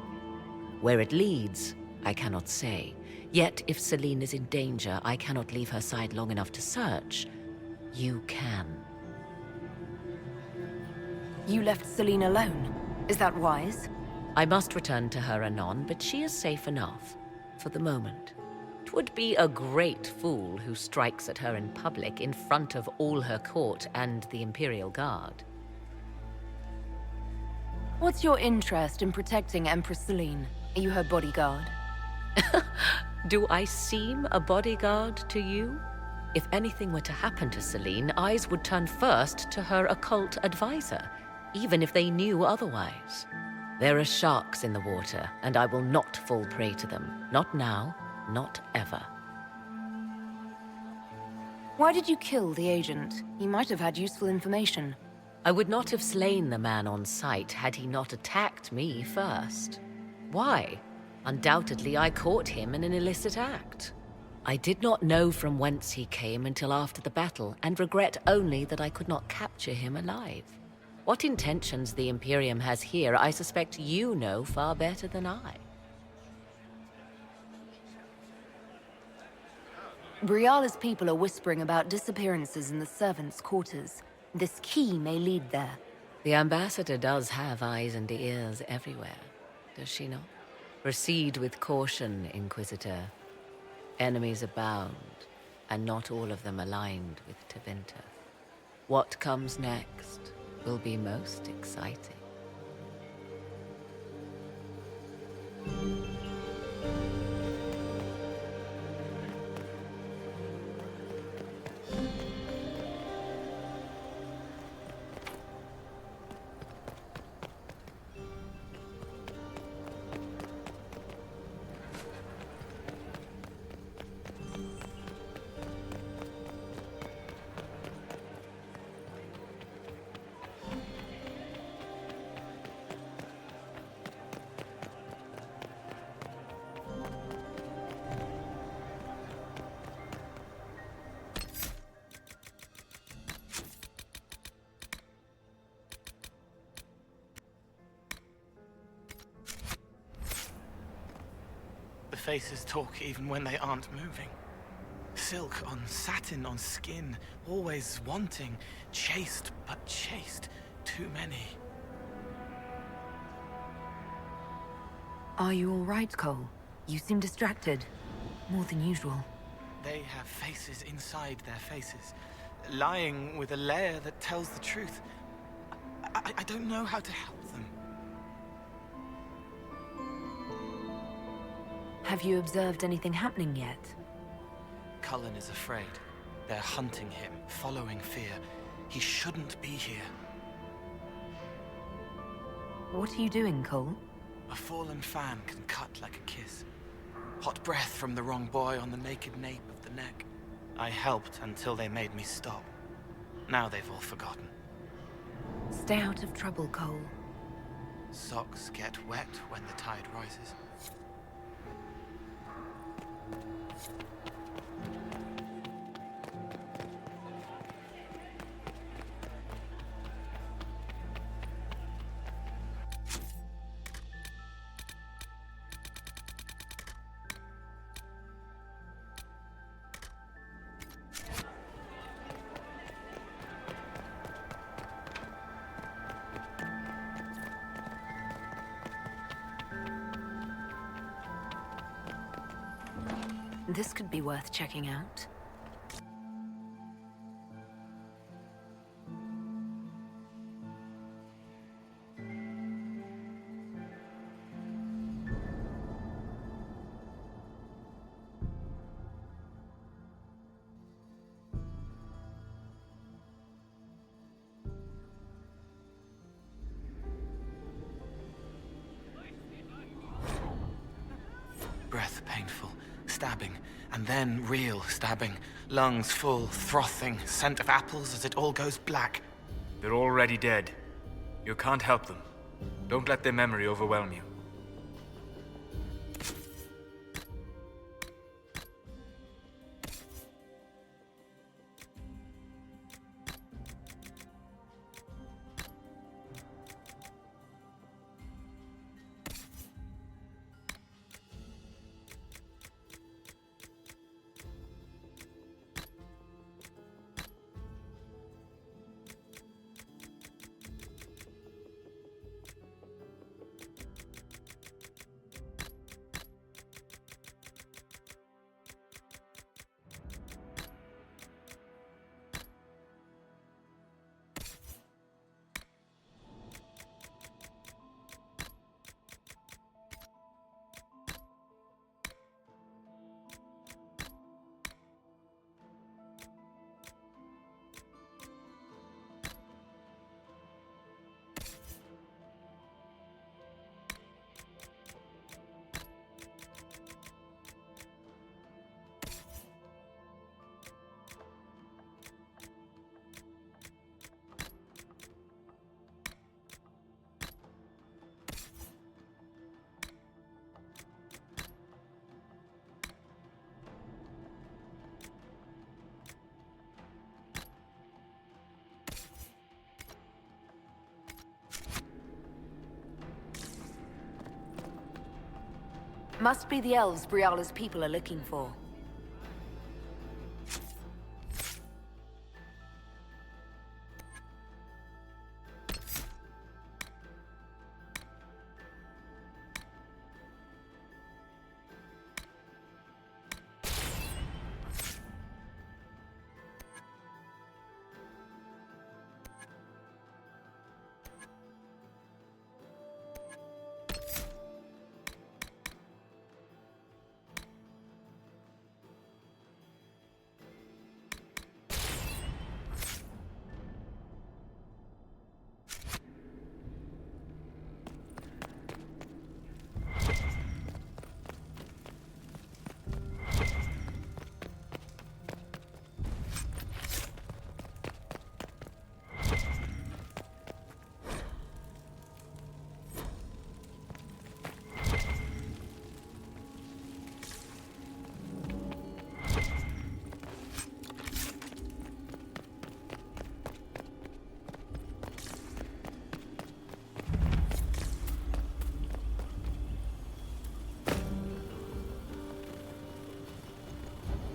Speaker 15: Where it leads, I cannot say. Yet, if Celine is in danger, I cannot leave her side long enough to search. You can.
Speaker 2: You left Celine alone. Is that wise?
Speaker 15: I must return to her anon, but she is safe enough. For the moment. 'Twould be a great fool who strikes at her in public in front of all her court and the Imperial Guard.
Speaker 2: What's your interest in protecting Empress Celine? Are you her bodyguard?
Speaker 15: Do I seem a bodyguard to you? If anything were to happen to Celine, eyes would turn first to her occult advisor, even if they knew otherwise. There are sharks in the water, and I will not fall prey to them. Not now, not ever.
Speaker 2: Why did you kill the agent? He might have had useful information.
Speaker 15: I would not have slain the man on sight had he not attacked me first. Why? Undoubtedly, I caught him in an illicit act. I did not know from whence he came until after the battle, and regret only that I could not capture him alive. What intentions the Imperium has here, I suspect you know far better than I.
Speaker 2: Briala's people are whispering about disappearances in the servants' quarters. This key may lead there.
Speaker 15: The ambassador does have eyes and ears everywhere, does she not? Proceed with caution, Inquisitor. Enemies abound, and not all of them aligned with Tevinter. What comes next will be most exciting.
Speaker 1: The faces talk even when they aren't moving. Silk on satin on skin, always wanting, chaste but chaste, too many.
Speaker 2: Are you all right, Cole? You seem distracted. More than usual.
Speaker 1: They have faces inside their faces, lying with a layer that tells the truth. I don't know how to help them.
Speaker 2: Have you observed anything happening yet?
Speaker 1: Cullen is afraid. They're hunting him, following fear. He shouldn't be here.
Speaker 2: What are you doing, Cole?
Speaker 1: A fallen fan can cut like a kiss. Hot breath from the wrong boy on the naked nape of the neck. I helped until they made me stop. Now they've all forgotten.
Speaker 2: Stay out of trouble, Cole.
Speaker 1: Socks get wet when the tide rises.
Speaker 2: This could be worth checking out.
Speaker 1: stabbing, and then real stabbing. Lungs full, frothing, scent of apples as it all goes black.
Speaker 22: They're already dead. You can't help them. Don't let their memory overwhelm you.
Speaker 2: Must be the elves Briala's people are looking for.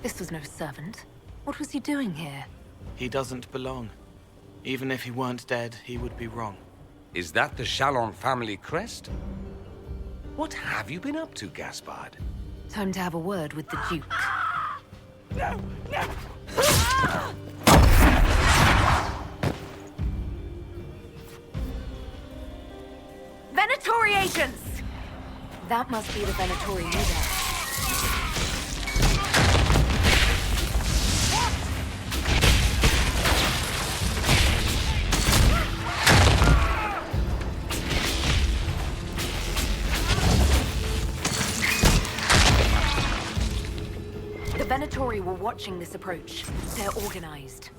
Speaker 2: This was no servant. What was he doing here?
Speaker 1: He doesn't belong. Even if he weren't dead, he would be wrong.
Speaker 6: Is that the Chalon family crest? What have you been up to, Gaspard?
Speaker 2: Time to have a word with the Duke.
Speaker 6: No! No!
Speaker 2: Venatori agents! That must be the Venatori leader. The Venatori were watching this approach. They're organized.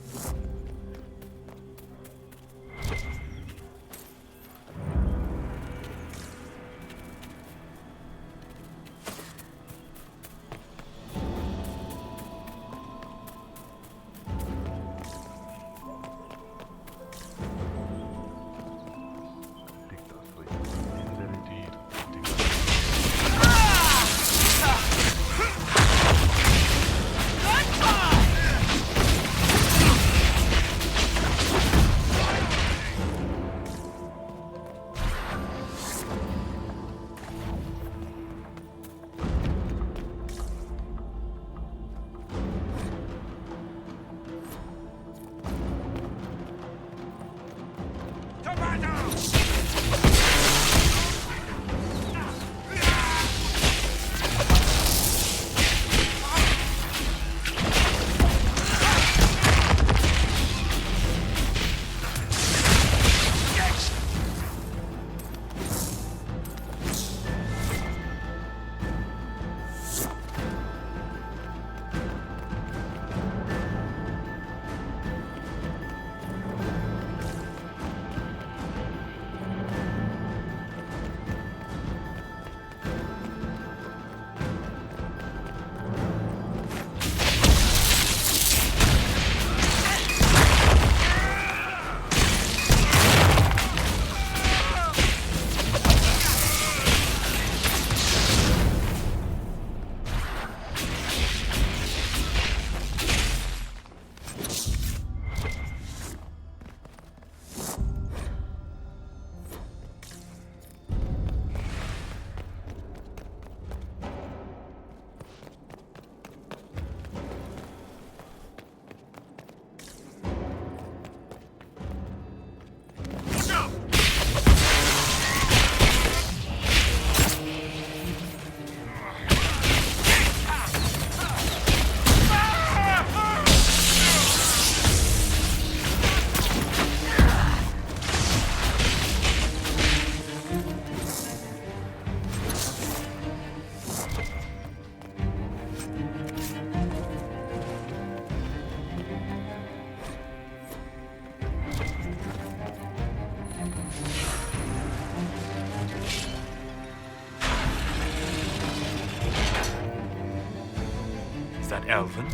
Speaker 22: Is that elven?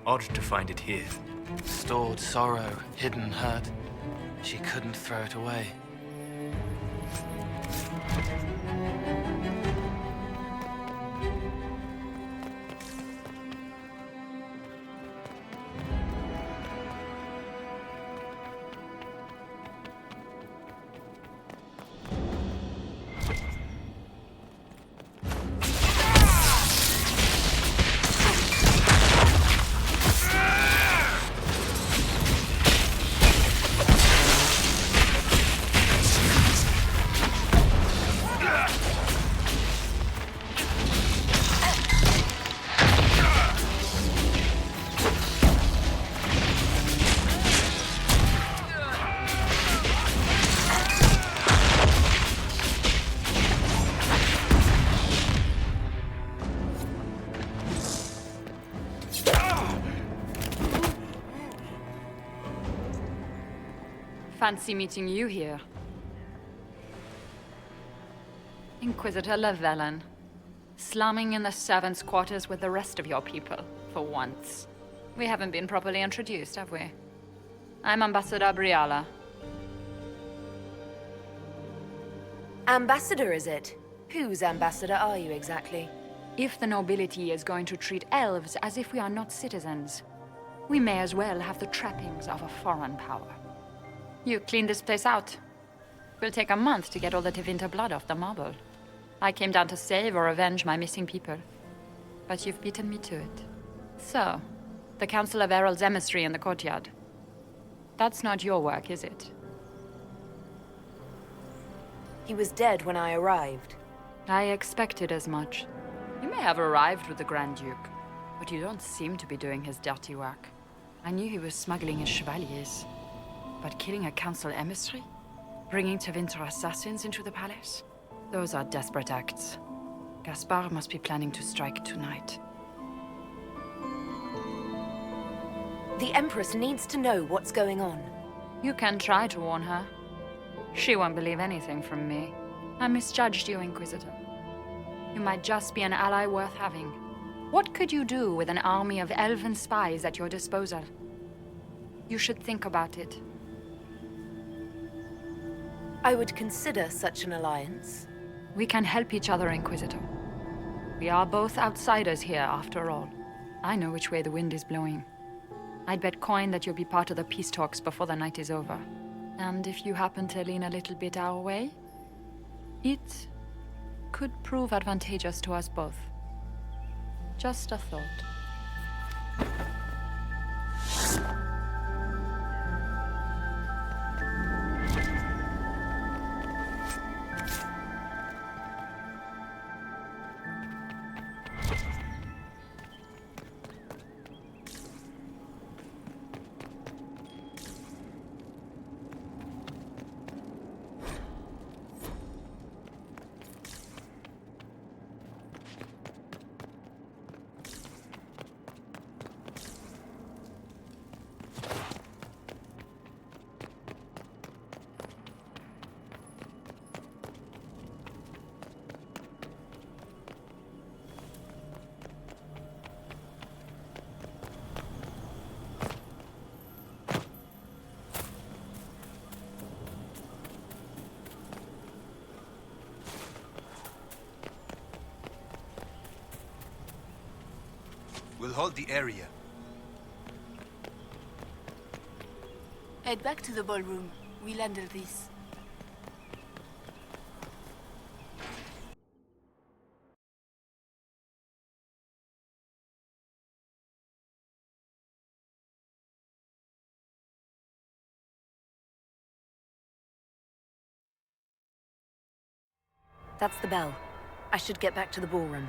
Speaker 22: Odd to find it here.
Speaker 1: Stored sorrow, hidden hurt. She couldn't throw it away.
Speaker 8: Fancy meeting you here. Inquisitor Llewellyn. Slumming in the servants' quarters with the rest of your people, for once. We haven't been properly introduced, have we? I'm Ambassador Briala.
Speaker 2: Ambassador, is it? Whose ambassador are you exactly?
Speaker 8: If the nobility is going to treat elves as if we are not citizens, we may as well have the trappings of a foreign power. You clean this place out. Will take a month to get all the Tevinter blood off the marble. I came down to save or avenge my missing people. But you've beaten me to it. So, the Council of Herald's emissary in the courtyard. That's not your work, is it?
Speaker 2: He was dead when I arrived.
Speaker 8: I expected as much. You may have arrived with the Grand Duke, but you don't seem to be doing his dirty work. I knew he was smuggling his chevaliers. But killing a council emissary? Bringing Tevinter assassins into the palace? Those are desperate acts. Gaspard must be planning to strike tonight.
Speaker 2: The Empress needs to know what's going on.
Speaker 8: You can try to warn her. She won't believe anything from me. I misjudged you, Inquisitor. You might just be an ally worth having. What could you do with an army of elven spies at your disposal? You should think about it.
Speaker 2: I would consider such an alliance.
Speaker 8: We can help each other, Inquisitor. We are both outsiders here, after all. I know which way the wind is blowing. I'd bet coin that you'll be part of the peace talks before the night is over. And if you happen to lean a little bit our way, it could prove advantageous to us both. Just a thought.
Speaker 11: We'll hold the area.
Speaker 7: Head back to the ballroom. We'll handle this.
Speaker 2: That's the bell. I should get back to the ballroom.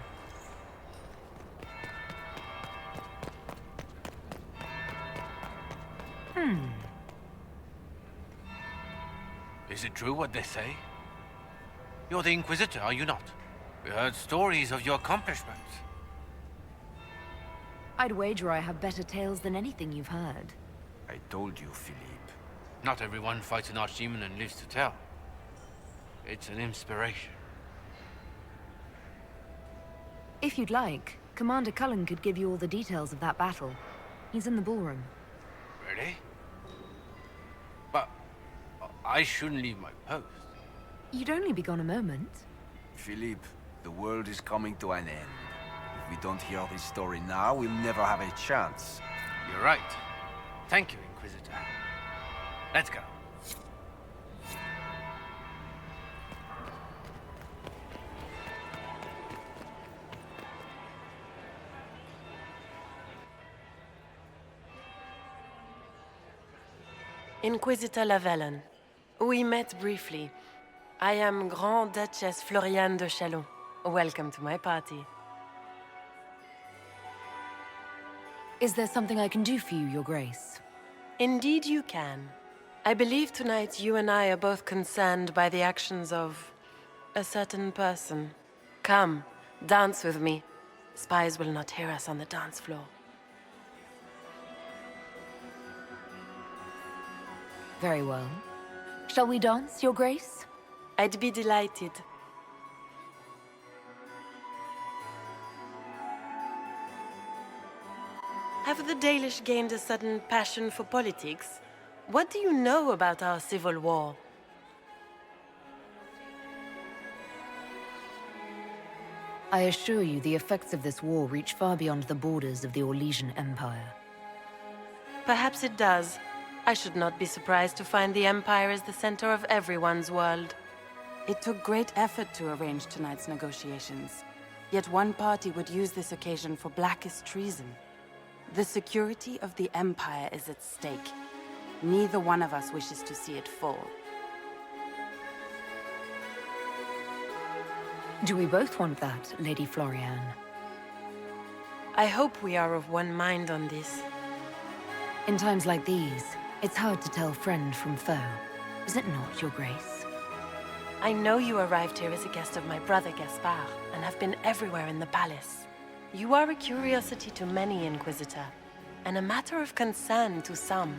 Speaker 24: Is it true what they say? You're the Inquisitor, are you not? We heard stories of your accomplishments.
Speaker 2: I'd wager I have better tales than anything you've heard.
Speaker 24: I told you, Philippe. Not everyone fights an archdemon and lives to tell. It's an inspiration.
Speaker 2: If you'd like, Commander Cullen could give you all the details of that battle. He's in the ballroom.
Speaker 19: Really? But I shouldn't leave my post.
Speaker 2: You'd only be gone a moment.
Speaker 4: Philippe, the world is coming to an end. If we don't hear this story now, we'll never have a chance.
Speaker 19: You're right. Thank you, Inquisitor. Let's go.
Speaker 16: Inquisitor Lavellen. We met briefly. I am Grand Duchess Floriane de Chalon. Welcome to my party.
Speaker 2: Is there something I can do for you, Your Grace?
Speaker 16: Indeed you can. I believe tonight you and I are both concerned by the actions of a certain person. Come, dance with me. Spies will not hear us on the dance floor.
Speaker 2: Very well. Shall we dance, Your Grace?
Speaker 16: I'd be delighted. Have the Dalish gained a sudden passion for politics? What do you know about our civil war?
Speaker 2: I assure you the effects of this war reach far beyond the borders of the Orlesian Empire.
Speaker 16: Perhaps it does. I should not be surprised to find the Empire is the center of everyone's world.
Speaker 12: It took great effort to arrange tonight's negotiations. Yet one party would use this occasion for blackest treason. The security of the Empire is at stake. Neither one of us wishes to see it fall.
Speaker 2: Do we both want that, Lady Floriane?
Speaker 16: I hope we are of one mind on this.
Speaker 2: In times like these, it's hard to tell friend from foe. Is it not, Your Grace?
Speaker 16: I know you arrived here as a guest of my brother Gaspard, and have been everywhere in the palace. You are a curiosity to many, Inquisitor, and a matter of concern to some.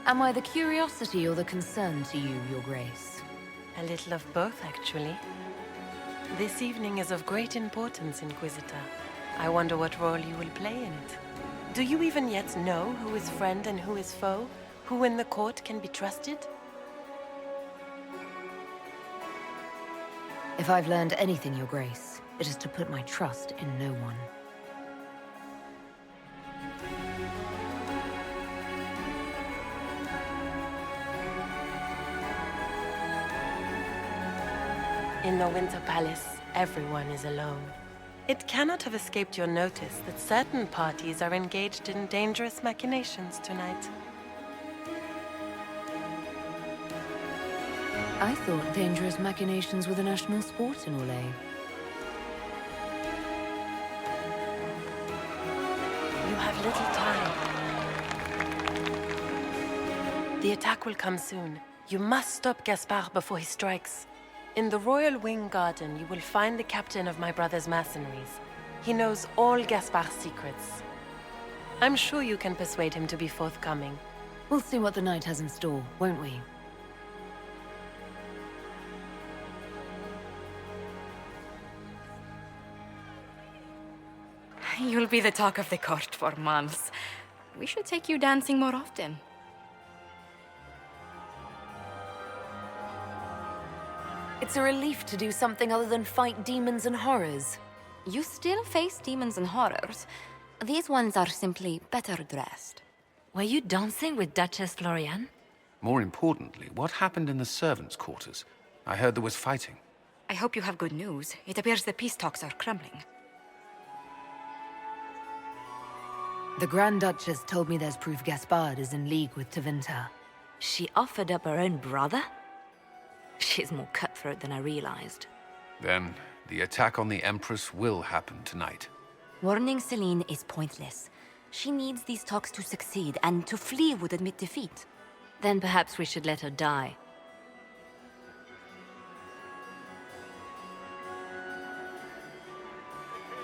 Speaker 2: Am I the curiosity or the concern to you, Your Grace?
Speaker 16: A little of both, actually. This evening is of great importance, Inquisitor. I wonder what role you will play in it. Do you even yet know who is friend and who is foe? Who in the court can be trusted?
Speaker 2: If I've learned anything, Your Grace, it is to put my trust in no one.
Speaker 16: In the Winter Palace, everyone is alone. It cannot have escaped your notice that certain parties are engaged in dangerous machinations tonight.
Speaker 2: I thought dangerous machinations were the national sport in Orlais.
Speaker 16: You have little time. The attack will come soon. You must stop Gaspard before he strikes. In the Royal Wing Garden, you will find the captain of my brother's mercenaries. He knows all Gaspard's secrets. I'm sure you can persuade him to be forthcoming.
Speaker 2: We'll see what the night has in store, won't we?
Speaker 18: You'll be the talk of the court for months. We should take you dancing more often.
Speaker 2: It's a relief to do something other than fight demons and horrors.
Speaker 18: You still face demons and horrors. These ones are simply better dressed.
Speaker 15: Were you dancing with Duchess Floriane?
Speaker 3: More importantly, what happened in the servants' quarters? I heard there was fighting.
Speaker 18: I hope you have good news. It appears the peace talks are crumbling.
Speaker 2: The Grand Duchess told me there's proof Gaspard is in league with Tevinter.
Speaker 15: She offered up her own brother? She's more cutthroat than I realized.
Speaker 3: Then, the attack on the Empress will happen tonight.
Speaker 18: Warning Celine is pointless. She needs these talks to succeed, and to flee would admit defeat.
Speaker 15: Then perhaps we should let her die.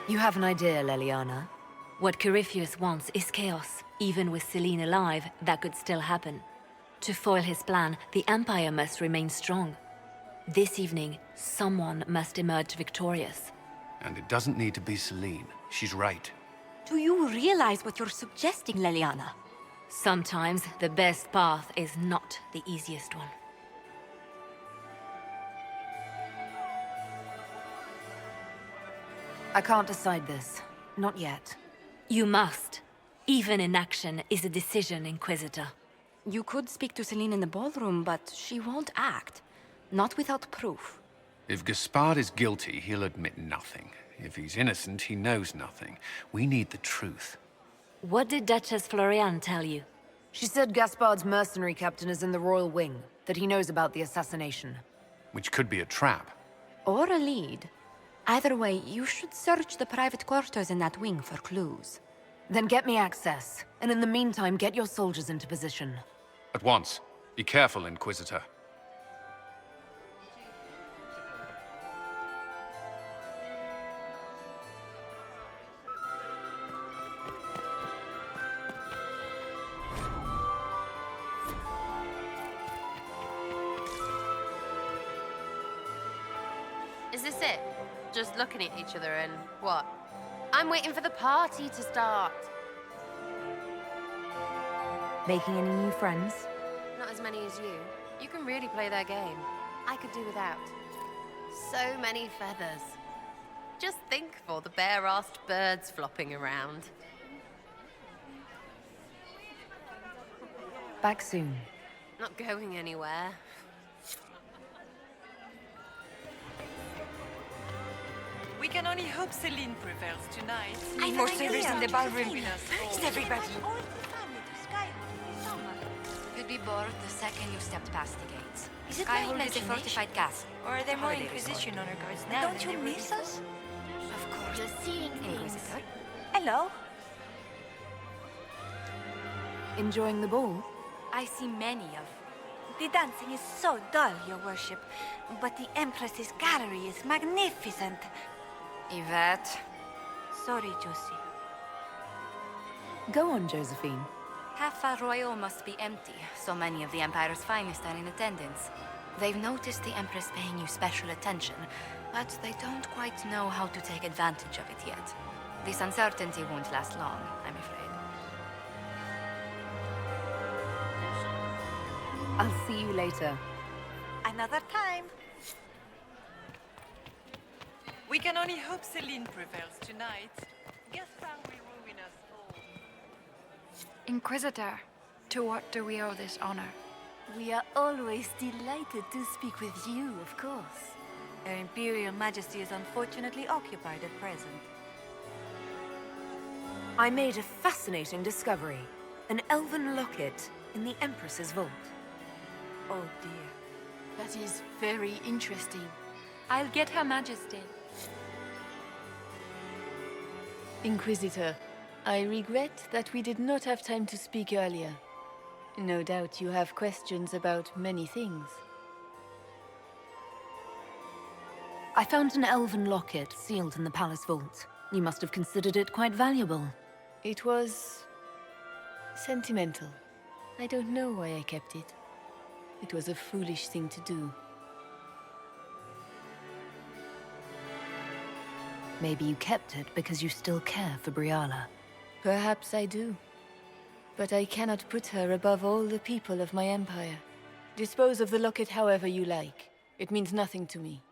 Speaker 2: You have an idea, Leliana?
Speaker 15: What Corypheus wants is chaos. Even with Celine alive, that could still happen. To foil his plan, the Empire must remain strong. This evening, someone must emerge victorious.
Speaker 3: And it doesn't need to be Celine. She's right.
Speaker 18: Do you realize what you're suggesting, Leliana?
Speaker 2: Sometimes the best path is not the easiest one. I can't decide this. Not yet.
Speaker 18: You must. Even inaction is a decision, Inquisitor. You could speak to Celine in the ballroom, but she won't act. Not without proof.
Speaker 3: If Gaspard is guilty, he'll admit nothing. If he's innocent, he knows nothing. We need the truth.
Speaker 2: What did Duchess Florian tell you? She said Gaspard's mercenary captain is in the Royal Wing, that he knows about the assassination.
Speaker 3: Which could be a trap.
Speaker 18: Or a lead. Either way, you should search the private quarters in that wing for clues.
Speaker 2: Then get me access, and in the meantime, get your soldiers into position.
Speaker 3: At once. Be careful, Inquisitor.
Speaker 16: Is this it? Just looking at each other and what? I'm waiting for the party to start.
Speaker 2: Making any new friends?
Speaker 16: Not as many as you. You can really play their game. I could do without. So many feathers. Just think of all the bare-assed birds flopping around.
Speaker 2: Back soon.
Speaker 16: Not going anywhere.
Speaker 5: We can only hope Celine prevails tonight.
Speaker 17: Need more sailors in the ballroom. Is everybody?
Speaker 18: You'd be bored the second you stepped past the gates.
Speaker 17: Is it
Speaker 18: Skyhold
Speaker 17: my
Speaker 18: is a
Speaker 17: imagination?
Speaker 18: fortified castle.
Speaker 17: Or are there more
Speaker 18: Holiday
Speaker 17: Inquisition
Speaker 18: resort.
Speaker 17: honor guards now? Don't you miss us?
Speaker 18: Of course. Just seeing Inquisitor.
Speaker 17: Hello.
Speaker 2: Enjoying the ball?
Speaker 17: I see many of. The dancing is so dull, Your Worship. But the Empress's gallery is magnificent.
Speaker 18: Yvette.
Speaker 17: Sorry, Josie.
Speaker 2: Go on, Josephine.
Speaker 18: Half Royal must be empty. So many of the Empire's finest are in attendance. They've noticed the Empress paying you special attention, but they don't quite know how to take advantage of it yet. This uncertainty won't last long, I'm afraid.
Speaker 2: I'll see you later.
Speaker 17: Another time.
Speaker 5: We can only hope Celine prevails tonight. Gaspard will ruin us all.
Speaker 8: Inquisitor, to what do we owe this honor?
Speaker 18: We are always delighted to speak with you, of course.
Speaker 17: Her Imperial Majesty is unfortunately occupied at present.
Speaker 2: I made a fascinating discovery. An elven locket in the Empress's vault.
Speaker 17: Oh dear.
Speaker 16: That is very interesting.
Speaker 8: I'll get Her Majesty.
Speaker 10: Inquisitor, I regret that we did not have time to speak earlier. No doubt you have questions about many things.
Speaker 2: I found an elven locket sealed in the palace vault. You must have considered it quite valuable.
Speaker 10: It was sentimental. I don't know why I kept it. It was a foolish thing to do.
Speaker 2: Maybe you kept it because you still care for Briala.
Speaker 10: Perhaps I do. But I cannot put her above all the people of my empire. Dispose of the locket however you like. It means nothing to me.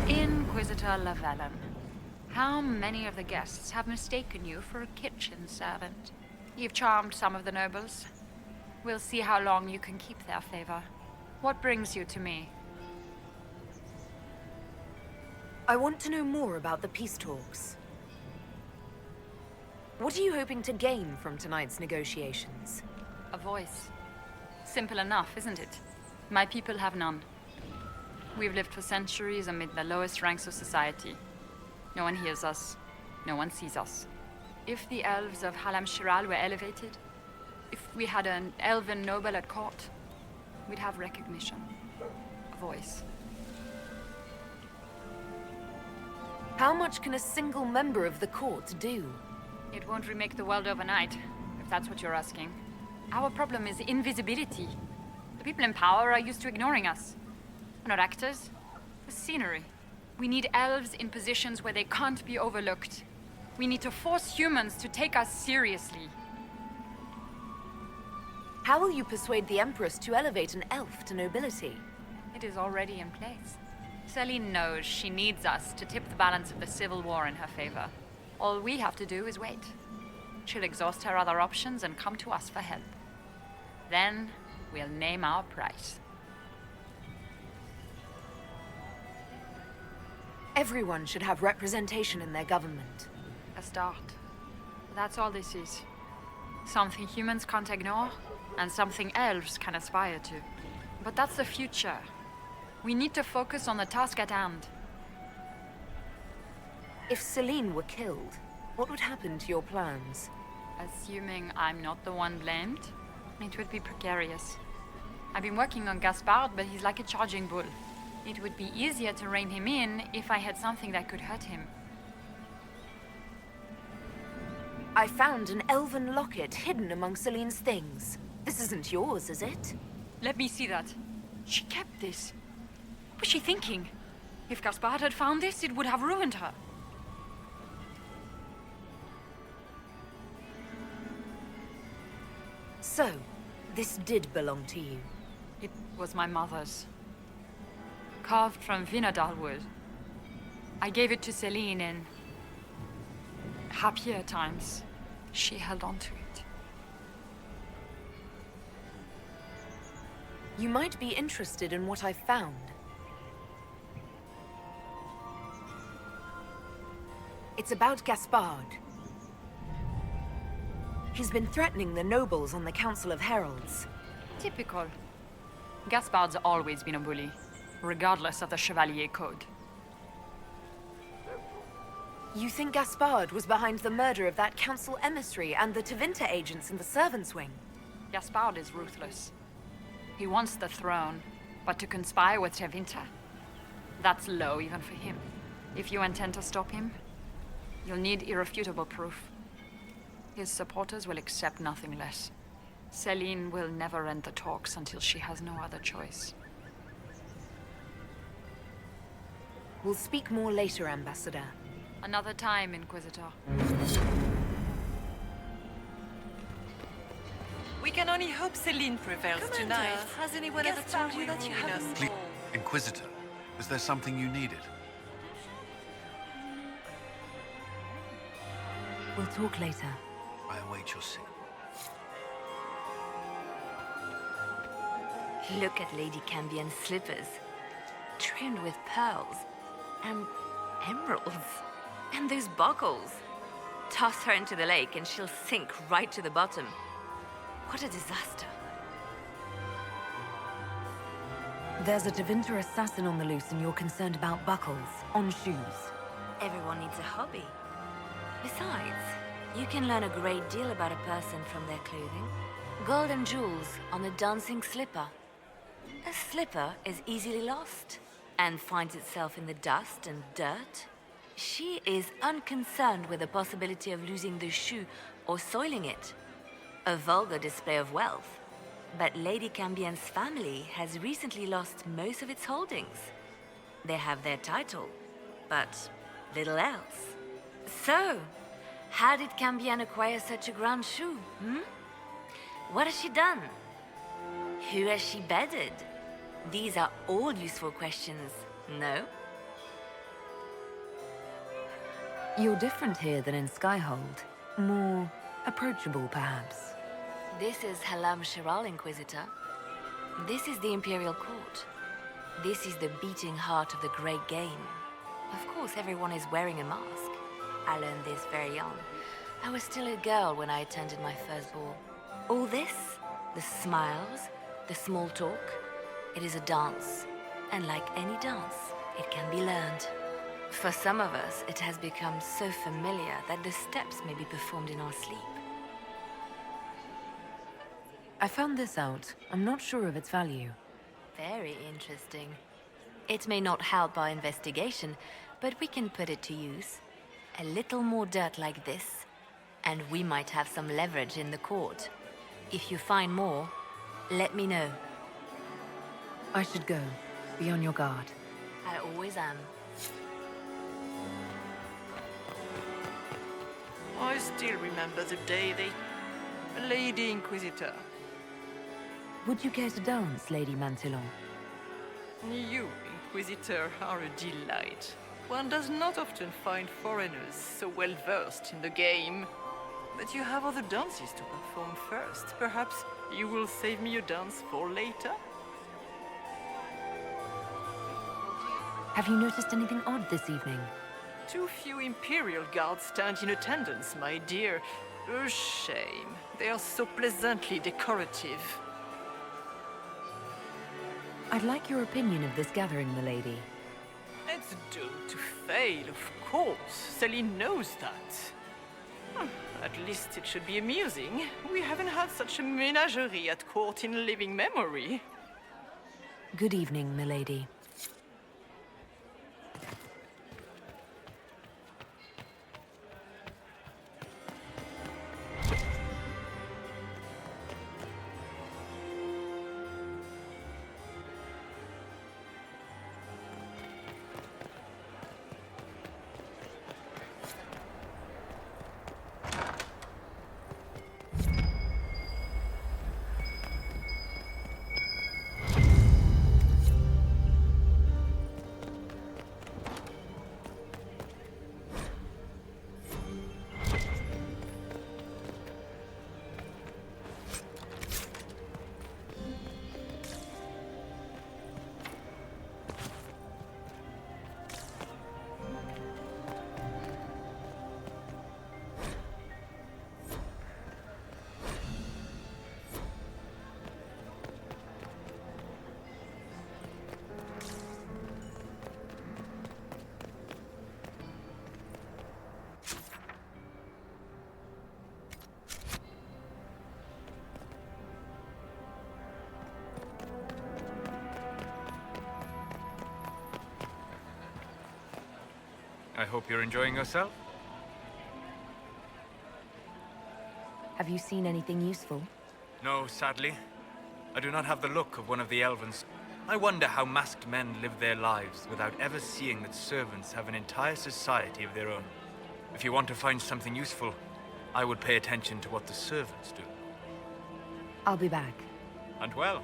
Speaker 8: Inquisitor Llewellyn, how many of the guests have mistaken you for a kitchen servant? You've charmed some of the nobles. We'll see how long you can keep their favor. What brings you to me?
Speaker 2: I want to know more about the peace talks. What are you hoping to gain from tonight's negotiations?
Speaker 8: A voice. Simple enough, isn't it? My people have none. We've lived for centuries amid the lowest ranks of society. No one hears us. No one sees us. If the elves of Halam Shiral were elevated, if we had an elven noble at court, we'd have recognition. A voice.
Speaker 2: How much can a single member of the court do?
Speaker 8: It won't remake the world overnight, if that's what you're asking. Our problem is invisibility. The people in power are used to ignoring us. We're not actors. We're scenery. We need elves in positions where they can't be overlooked. We need to force humans to take us seriously.
Speaker 2: How will you persuade the Empress to elevate an elf to nobility?
Speaker 8: It is already in place. Celine knows she needs us to tip the balance of the civil war in her favor. All we have to do is wait. She'll exhaust her other options and come to us for help. Then, we'll name our price.
Speaker 2: Everyone should have representation in their government.
Speaker 8: A start. That's all this is. Something humans can't ignore, and something elves can aspire to. But that's the future. We need to focus on the task at hand.
Speaker 2: If Celine were killed, what would happen to your plans?
Speaker 8: Assuming I'm not the one blamed, it would be precarious. I've been working on Gaspard, but he's like a charging bull. It would be easier to rein him in if I had something that could hurt him.
Speaker 2: I found an elven locket hidden among Celine's things. This isn't yours, is it?
Speaker 8: Let me see that. She kept this. What was she thinking? If Gaspard had found this, it would have ruined her.
Speaker 2: So, this did belong to you?
Speaker 8: It was my mother's. Carved from Vinodal wood. I gave it to Celine in happier times. She held on to it.
Speaker 2: You might be interested in what I found. It's about Gaspard. He's been threatening the nobles on the Council of Heralds.
Speaker 8: Typical. Gaspard's always been a bully, regardless of the Chevalier Code.
Speaker 2: You think Gaspard was behind the murder of that council emissary and the Tevinter agents in the servants' wing?
Speaker 8: Gaspard is ruthless. He wants the throne, but to conspire with Tevinter, that's low even for him. If you intend to stop him, you'll need irrefutable proof. His supporters will accept nothing less. Celine will never end the talks until she has no other choice.
Speaker 2: We'll speak more later, Ambassador.
Speaker 8: Another time, Inquisitor.
Speaker 5: We can only hope Celine prevails tonight.
Speaker 16: Has anyone ever told you that you have a
Speaker 24: Please, Inquisitor, was there something you needed?
Speaker 2: We'll talk later.
Speaker 24: I await your signal.
Speaker 13: Look at Lady Cambion's slippers, trimmed with pearls and emeralds. And those buckles. Toss her into the lake and she'll sink right to the bottom. What a disaster.
Speaker 2: There's a Tevinter assassin on the loose and you're concerned about buckles on shoes.
Speaker 13: Everyone needs a hobby. Besides, you can learn a great deal about a person from their clothing. Gold and jewels on a dancing slipper. A slipper is easily lost and finds itself in the dust and dirt. She is unconcerned with the possibility of losing the shoe or soiling it. A vulgar display of wealth. But Lady Cambion's family has recently lost most of its holdings. They have their title, but little else. So, how did Cambion acquire such a grand shoe, What has she done? Who has she bedded? These are all useful questions, no?
Speaker 2: You're different here than in Skyhold. More approachable, perhaps.
Speaker 13: This is Halam Shiral, Inquisitor. This is the Imperial Court. This is the beating heart of the Great Game. Of course, everyone is wearing a mask. I learned this very young. I was still a girl when I attended my first ball. All this, the smiles, the small talk, it is a dance. And like any dance, it can be learned. For some of us, it has become so familiar that the steps may be performed in our sleep.
Speaker 2: I found this out. I'm not sure of its value.
Speaker 13: Very interesting. It may not help our investigation, but we can put it to use. A little more dirt like this, and we might have some leverage in the court. If you find more, let me know.
Speaker 2: I should go. Be on your guard.
Speaker 13: I always am.
Speaker 5: I still remember the day they... Lady Inquisitor.
Speaker 2: Would you care to dance, Lady Mantillon?
Speaker 5: You, Inquisitor, are a delight. One does not often find foreigners so well versed in the game. But you have other dances to perform first. Perhaps you will save me a dance for later?
Speaker 2: Have you noticed anything odd this evening?
Speaker 5: Too few Imperial guards stand in attendance, my dear. A shame. They are so pleasantly decorative.
Speaker 2: I'd like your opinion of this gathering, milady.
Speaker 5: It's doomed to fail, of course. Celine knows that. At least it should be amusing. We haven't had such a menagerie at court in living memory.
Speaker 2: Good evening, milady.
Speaker 22: I hope you're enjoying yourself.
Speaker 2: Have you seen anything useful?
Speaker 22: No, sadly. I do not have the look of one of the Elvens. I wonder how masked men live their lives without ever seeing that servants have an entire society of their own. If you want to find something useful, I would pay attention to what the servants do.
Speaker 2: I'll be back.
Speaker 22: And well.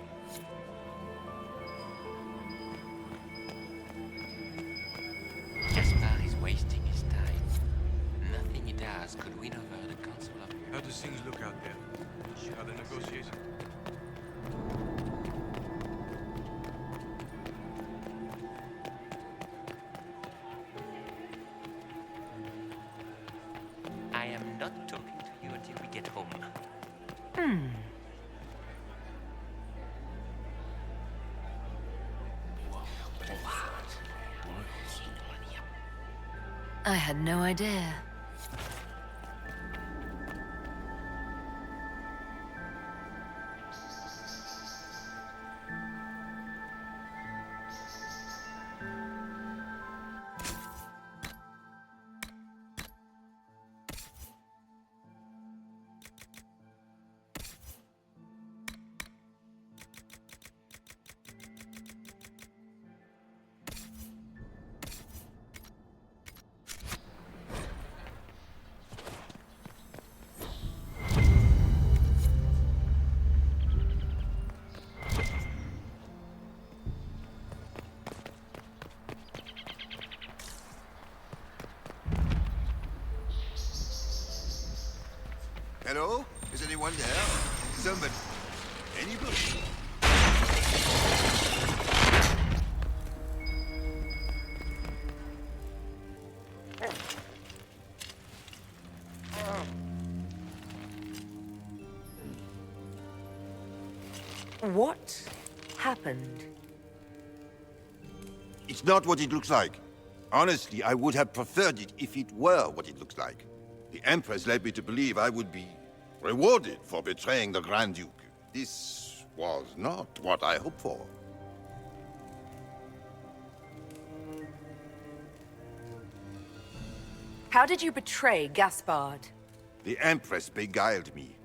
Speaker 14: Gaspard is wasting his time. Nothing he does could win over the Council of...
Speaker 20: How do things look out there? Are the negotiations?
Speaker 14: I am not talking to you until we get home.
Speaker 2: I had no idea.
Speaker 21: Hello? Is anyone there? Somebody. Anybody?
Speaker 2: What happened?
Speaker 21: It's not what it looks like. Honestly, I would have preferred it if it were what it looks like. The Empress led me to believe I would be rewarded for betraying the Grand Duke. This was not what I hoped for.
Speaker 2: How did you betray Gaspard?
Speaker 21: The Empress beguiled me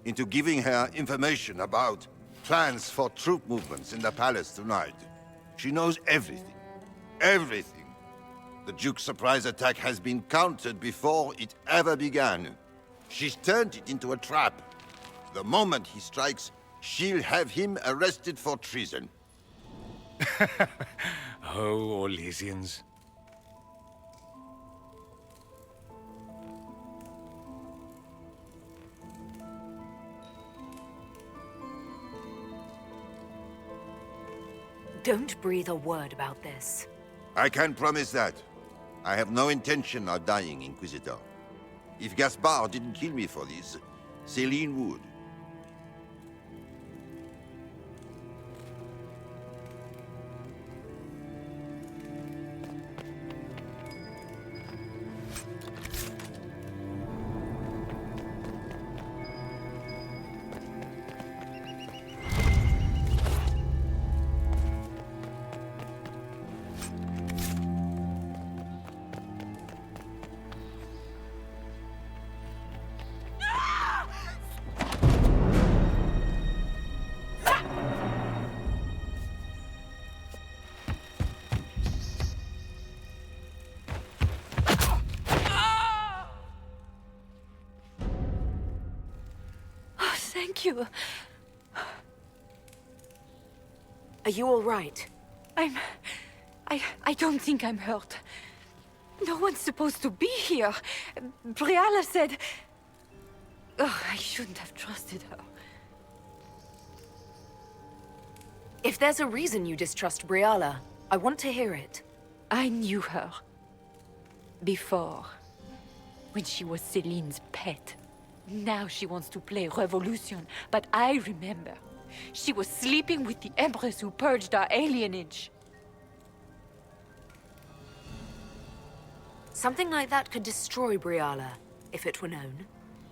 Speaker 21: into giving her information about plans for troop movements in the palace tonight. She knows everything. Everything. The Duke's surprise attack has been countered before it ever began. She's turned it into a trap. The moment he strikes, she'll have him arrested for treason.
Speaker 1: Oh, Orlesians.
Speaker 2: Don't breathe a word about this.
Speaker 21: I can promise that. I have no intention of dying, Inquisitor. If Gaspard didn't kill me for this, Celine would.
Speaker 10: Thank you.
Speaker 2: Are you all right?
Speaker 10: I don't think I'm hurt. No one's supposed to be here. Briala said... Oh, I shouldn't have trusted her.
Speaker 2: If there's a reason you distrust Briala, I want to hear it.
Speaker 10: I knew her. Before. When she was Celine's pet. Now she wants to play revolution, but I remember. She was sleeping with the Empress who purged our alienage.
Speaker 2: Something like that could destroy Briala, if it were known.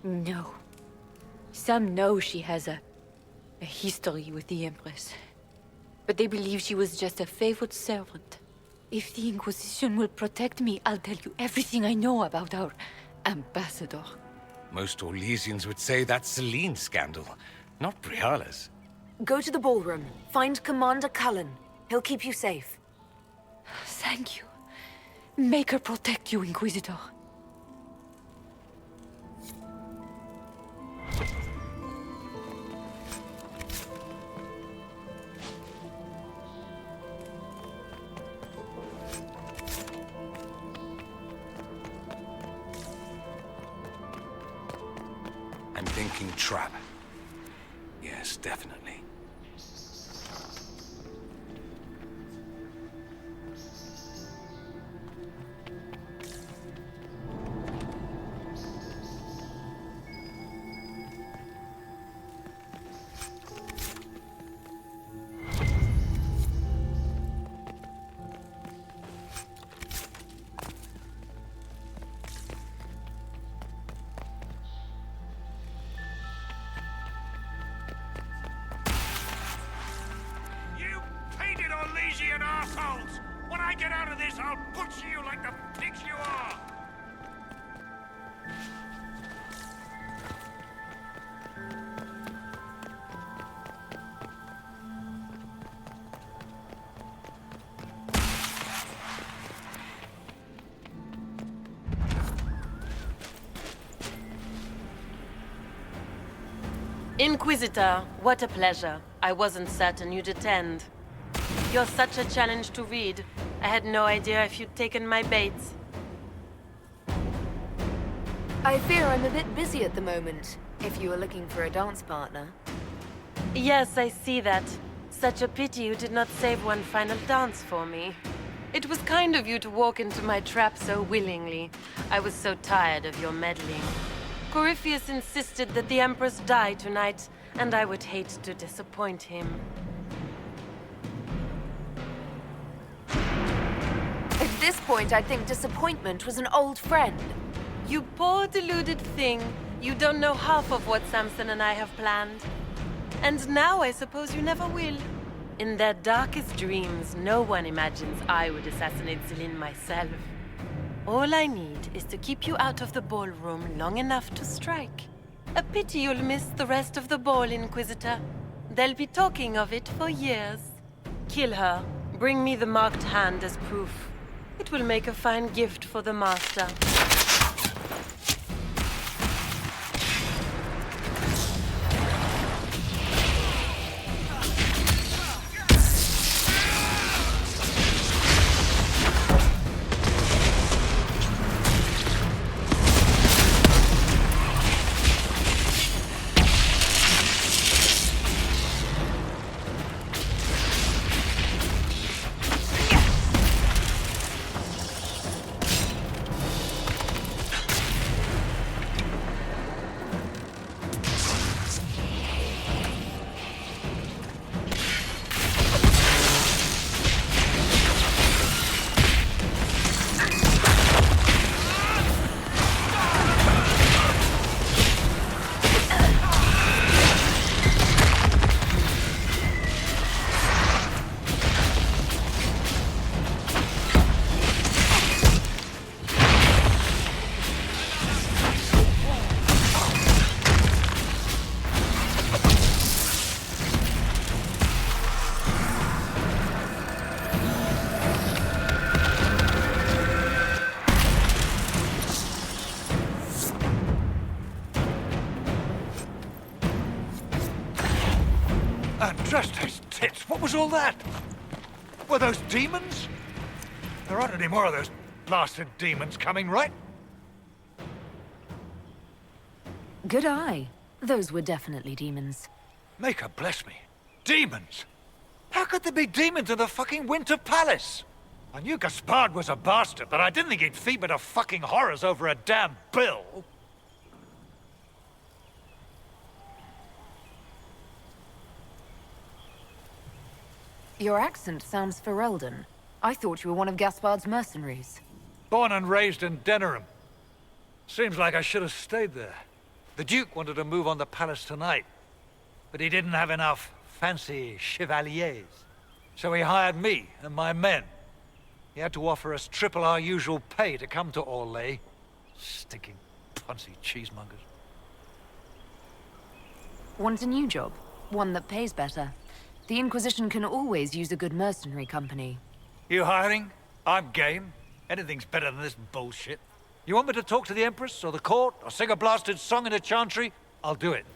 Speaker 10: No. Some know she has a history with the Empress. But they believe she was just a favored servant. If the Inquisition will protect me, I'll tell you everything I know about our ambassador.
Speaker 1: Most Orlesians would say that's Celine's scandal, not Briala's.
Speaker 2: Go to the ballroom. Find Commander Cullen. He'll keep you safe.
Speaker 10: Thank you. Make her protect you, Inquisitor.
Speaker 1: I'm thinking trap. Yes, definitely.
Speaker 6: Orlesian assholes! When I get out of this, I'll butcher you like the pigs you are!
Speaker 16: Inquisitor, what a pleasure. I wasn't certain you'd attend. You're such a challenge to read. I had no idea if you'd taken my bait.
Speaker 2: I fear I'm a bit busy at the moment, if you were looking for a dance partner.
Speaker 16: Yes, I see that. Such a pity you did not save one final dance for me. It was kind of you to walk into my trap so willingly. I was so tired of your meddling. Corypheus insisted that the Empress die tonight, and I would hate to disappoint him.
Speaker 2: At this point, I think disappointment was an old friend.
Speaker 16: You poor deluded thing. You don't know half of what Samson and I have planned. And now I suppose you never will. In their darkest dreams, no one imagines I would assassinate Celine myself. All I need is to keep you out of the ballroom long enough to strike. A pity you'll miss the rest of the ball, Inquisitor. They'll be talking of it for years. Kill her. Bring me the marked hand as proof. It will make a fine gift for the Master.
Speaker 6: Andraste's tits, what was all that? Were those demons? There aren't any more of those blasted demons coming, right?
Speaker 2: Good eye. Those were definitely demons.
Speaker 6: Make her bless me. Demons? How could there be demons in the fucking Winter Palace? I knew Gaspard was a bastard, but I didn't think he'd feed me to fucking horrors over a damn bill.
Speaker 2: Your accent sounds Ferelden. I thought you were one of Gaspard's mercenaries.
Speaker 6: Born and raised in Denerim. Seems like I should have stayed there. The Duke wanted to move on the palace tonight, but he didn't have enough fancy chevaliers. So he hired me and my men. He had to offer us triple our usual pay to come to Orlais. Stinking poncy cheesemongers.
Speaker 2: Want a new job? One that pays better? The Inquisition can always use a good mercenary company.
Speaker 6: You hiring? I'm game. Anything's better than this bullshit. You want me to talk to the Empress, or the court, or sing a blasted song in a chantry? I'll do it.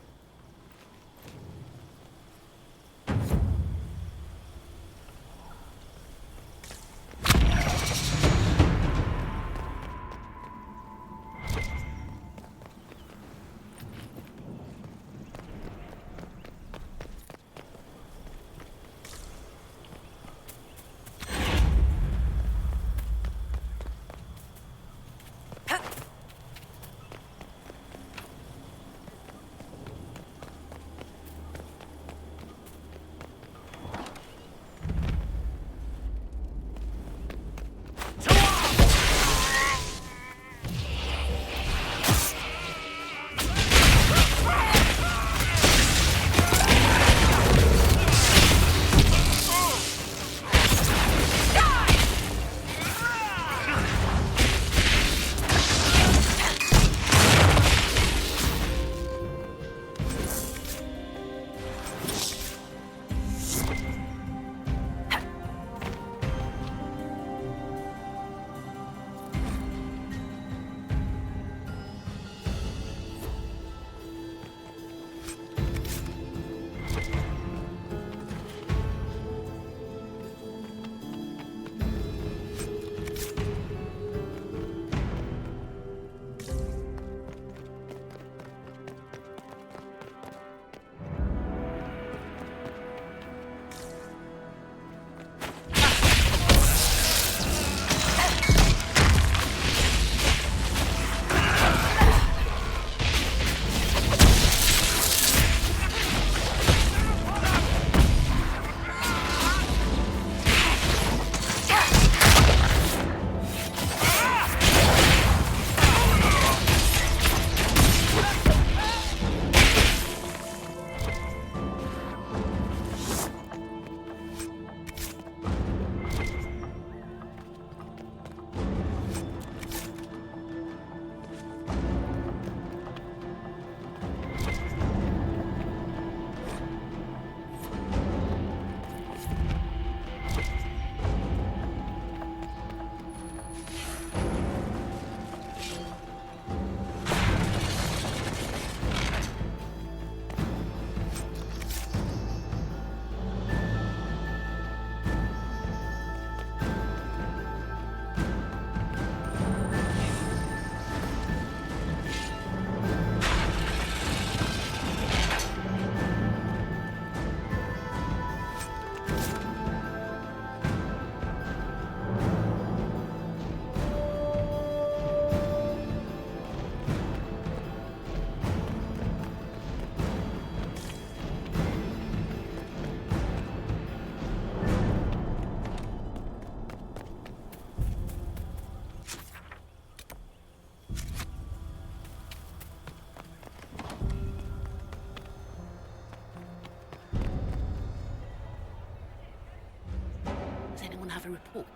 Speaker 15: have a report.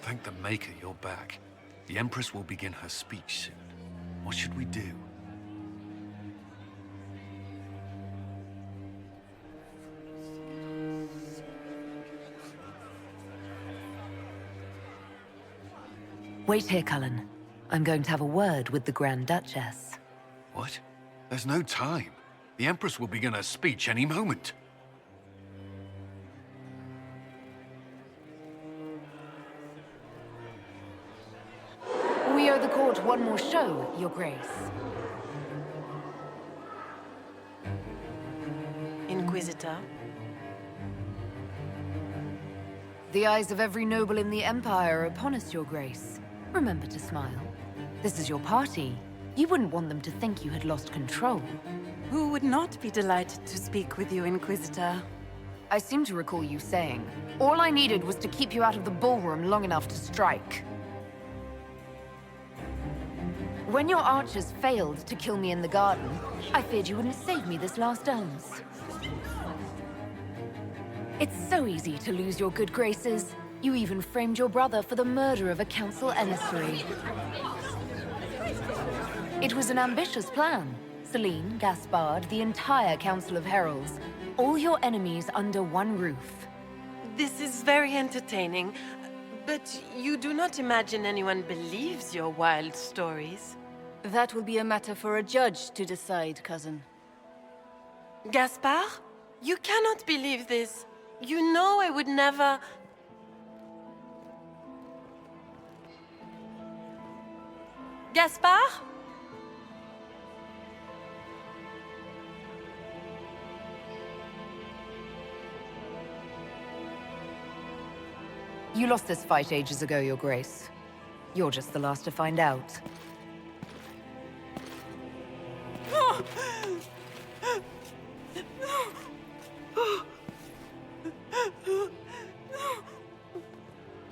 Speaker 3: Thank the Maker you're back. The Empress will begin her speech soon. What should we do?
Speaker 2: Wait here, Cullen. I'm going to have a word with the Grand Duchess.
Speaker 3: What? There's no time. The Empress will begin her speech any moment.
Speaker 2: We owe the court one more show, Your Grace.
Speaker 16: Inquisitor?
Speaker 2: The eyes of every noble in the Empire are upon us, Your Grace. Remember to smile. This is your party. You wouldn't want them to think you had lost control.
Speaker 12: Who would not be delighted to speak with you, Inquisitor?
Speaker 2: I seem to recall you saying, all I needed was to keep you out of the ballroom long enough to strike. When your archers failed to kill me in the garden, I feared you wouldn't save me this last dance. It's so easy to lose your good graces. You even framed your brother for the murder of a council emissary. It was an ambitious plan. Celine, Gaspard, the entire Council of Heralds, all your enemies under one roof.
Speaker 16: This is very entertaining, but you do not imagine anyone believes your wild stories?
Speaker 10: That will be a matter for a judge to decide, cousin.
Speaker 16: Gaspard? You cannot believe this. You know I would never... Gaspard?
Speaker 2: You lost this fight ages ago, Your Grace. You're just the last to find out.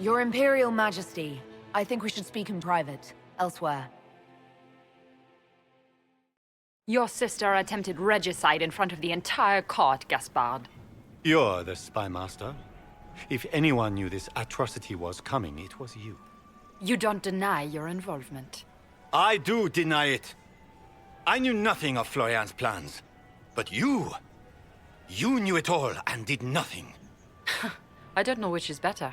Speaker 2: Your Imperial Majesty, I think we should speak in private, elsewhere.
Speaker 8: Your sister attempted regicide in front of the entire court, Gaspard.
Speaker 7: You're the spy master. If anyone knew this atrocity was coming, it was you.
Speaker 8: You don't deny your involvement.
Speaker 7: I do deny it. I knew nothing of Florian's plans. But you knew it all and did nothing.
Speaker 8: I don't know which is better.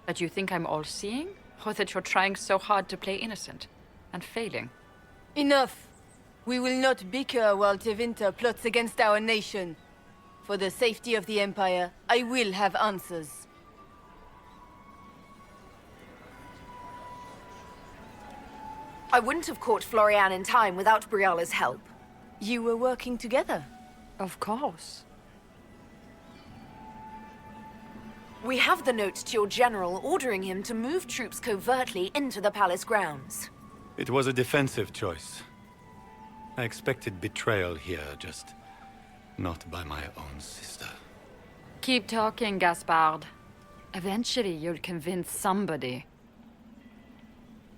Speaker 8: That you think I'm all-seeing, or that you're trying so hard to play innocent and failing?
Speaker 10: Enough! We will not bicker while Tevinter plots against our nation. For the safety of the Empire, I will have answers.
Speaker 2: I wouldn't have caught Florian in time without Briala's help.
Speaker 10: You were working together?
Speaker 8: Of course.
Speaker 2: We have the note to your general ordering him to move troops covertly into the palace grounds.
Speaker 7: It was a defensive choice. I expected betrayal here, just not by my own sister.
Speaker 8: Keep talking, Gaspard. Eventually, you'll convince somebody.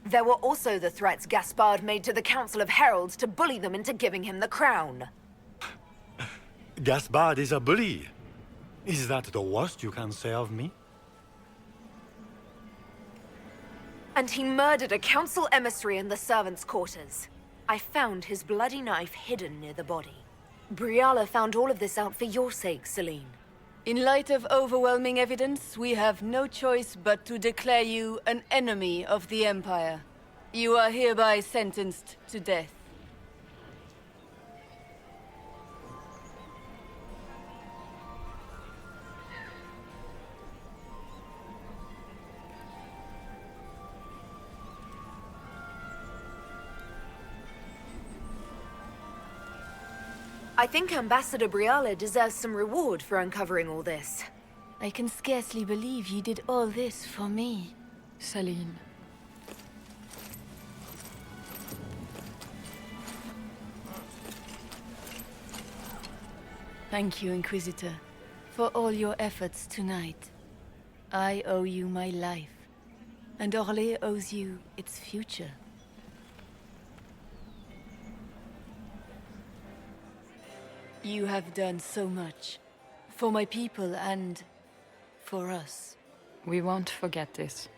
Speaker 2: There were also the threats Gaspard made to the Council of Heralds to bully them into giving him the crown.
Speaker 7: Gaspard is a bully. Is that the worst you can say of me?
Speaker 2: And he murdered a council emissary in the servants' quarters. I found his bloody knife hidden near the body. Briala found all of this out for your sake, Celine.
Speaker 10: In light of overwhelming evidence, we have no choice but to declare you an enemy of the Empire. You are hereby sentenced to death.
Speaker 2: I think Ambassador Briala deserves some reward for uncovering all this.
Speaker 10: I can scarcely believe you did all this for me.
Speaker 8: Celine.
Speaker 10: Thank you, Inquisitor, for all your efforts tonight. I owe you my life, and Orlais owes you its future. You have done so much, for my people and for us.
Speaker 8: We won't forget this.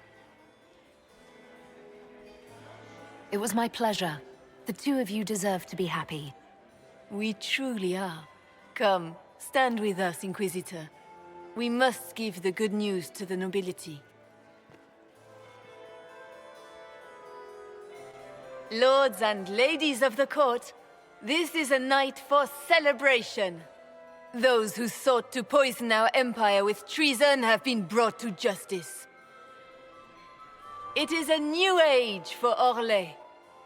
Speaker 2: It was my pleasure. The two of you deserve to be happy.
Speaker 10: We truly are. Come, stand with us, Inquisitor. We must give the good news to the nobility. Lords and ladies of the court, this is a night for celebration. Those who sought to poison our empire with treason have been brought to justice. It is a new age for Orlais.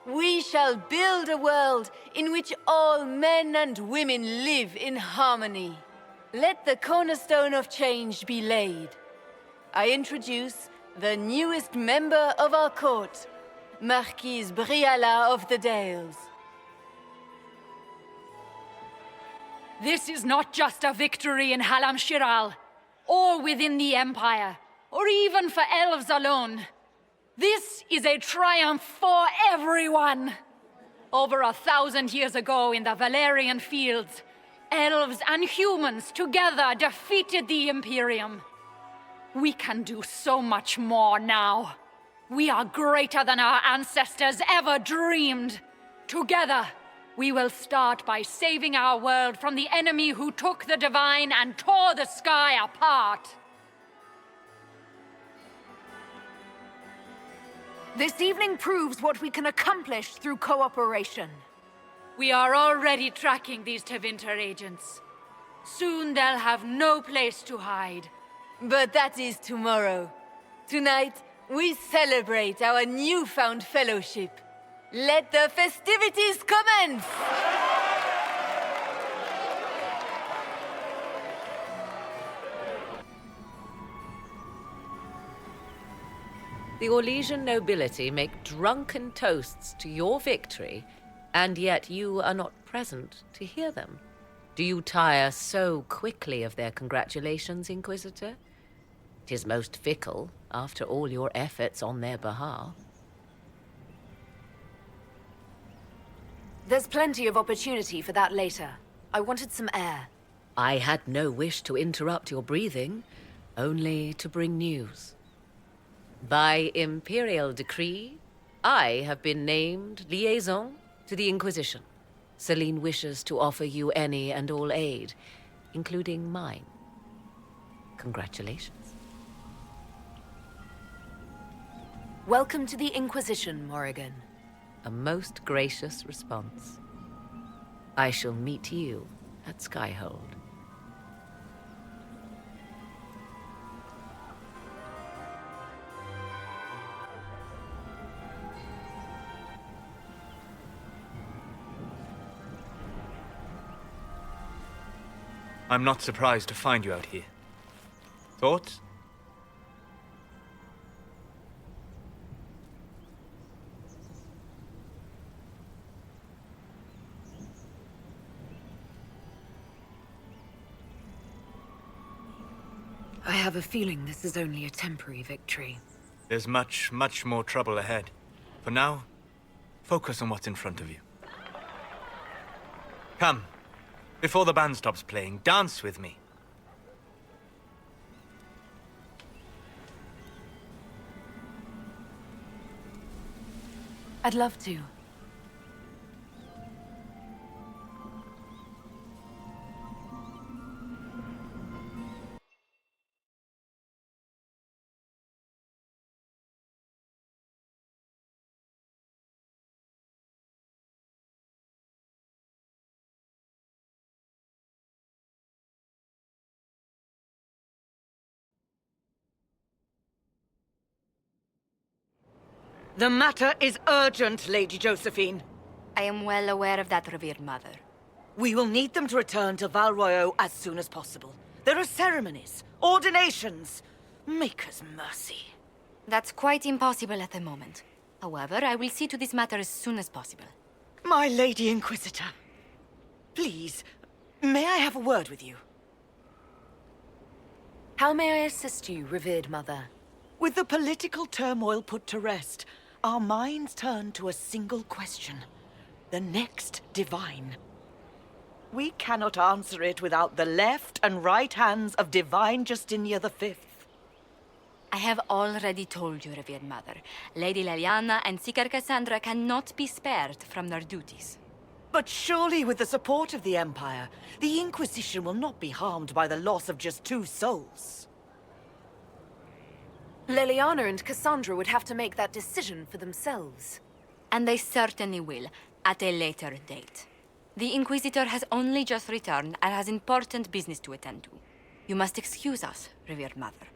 Speaker 10: We shall build a world in which all men and women live in harmony. Let the cornerstone of change be laid. I introduce the newest member of our court, Marquise Briala of the Dales.
Speaker 8: This is not just a victory in Halam Shiral, or within the Empire, or even for elves alone. This is a triumph for everyone! Over 1,000 years ago in the Valerian fields, elves and humans together defeated the Imperium. We can do so much more now. We are greater than our ancestors ever dreamed. Together, we will start by saving our world from the enemy who took the Divine and tore the sky apart.
Speaker 2: This evening proves what we can accomplish through cooperation.
Speaker 8: We are already tracking these Tevinter agents. Soon they'll have no place to hide.
Speaker 10: But that is tomorrow. Tonight, we celebrate our newfound fellowship. Let the festivities commence!
Speaker 15: The Orlesian nobility make drunken toasts to your victory, and yet you are not present to hear them. Do you tire so quickly of their congratulations, Inquisitor? 'Tis most fickle, after all your efforts on their behalf.
Speaker 2: There's plenty of opportunity for that later. I wanted some air.
Speaker 15: I had no wish to interrupt your breathing, only to bring news. By Imperial decree, I have been named liaison to the Inquisition. Celine wishes to offer you any and all aid, including mine. Congratulations.
Speaker 2: Welcome to the Inquisition, Morrigan.
Speaker 15: A most gracious response. I shall meet you at Skyhold.
Speaker 22: I'm not surprised to find you out here. Thoughts?
Speaker 2: I have a feeling this is only a temporary victory.
Speaker 22: There's much, much more trouble ahead. For now, focus on what's in front of you. Come. Before the band stops playing, dance with me.
Speaker 2: I'd love to.
Speaker 4: The matter is urgent, Lady Josephine.
Speaker 18: I am well aware of that, revered mother.
Speaker 4: We will need them to return to Val Royeaux as soon as possible. There are ceremonies, ordinations. Make us mercy.
Speaker 18: That's quite impossible at the moment. However, I will see to this matter as soon as possible.
Speaker 4: My Lady Inquisitor, please, May I have a word with you?
Speaker 2: How may I assist you, revered mother?
Speaker 4: With the political turmoil put to rest, our minds turn to a single question. The next divine. We cannot answer it without the left and right hands of Divine Justinia V.
Speaker 18: I have already told you, revered mother. Lady Leliana and Seeker Cassandra cannot be spared from their duties.
Speaker 4: But surely with the support of the Empire, the Inquisition will not be harmed by the loss of just 2 souls.
Speaker 2: Leliana and Cassandra would have to make that decision for themselves.
Speaker 18: And they certainly will, at a later date. The Inquisitor has only just returned and has important business to attend to. You must excuse us, revered mother.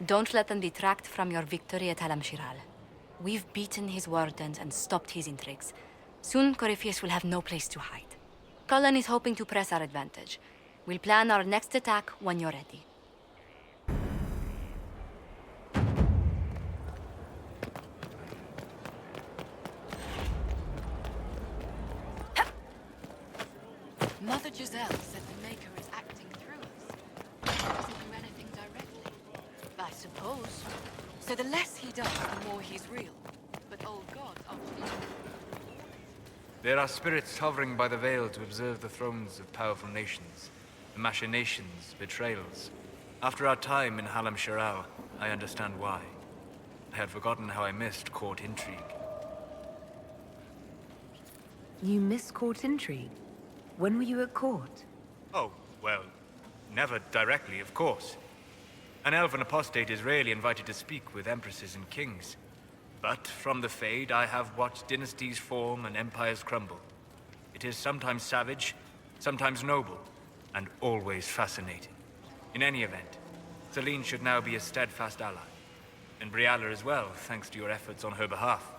Speaker 18: Don't let them detract from your victory at Alam-Shiral. We've beaten his wardens and stopped his intrigues. Soon, Corypheus will have no place to hide. Cullen is hoping to press our advantage. We'll plan our next attack when you're ready.
Speaker 10: Mother Giselle said the Maker is acting through us. He doesn't do anything directly. I suppose. So the less he does, the more he's real. But old gods often...
Speaker 22: There are spirits hovering by the veil to observe the thrones of powerful nations, the machinations, betrayals. After our time in Halam-Shiral, I understand why. I had forgotten how I missed court intrigue.
Speaker 2: You miss court intrigue? When were you at court?
Speaker 22: Oh, well, never directly, of course. An elven apostate is rarely invited to speak with empresses and kings. But from the Fade, I have watched dynasties form and empires crumble. It is sometimes savage, sometimes noble, and always fascinating. In any event, Celine should now be a steadfast ally. And Brialla as well, thanks to your efforts on her behalf.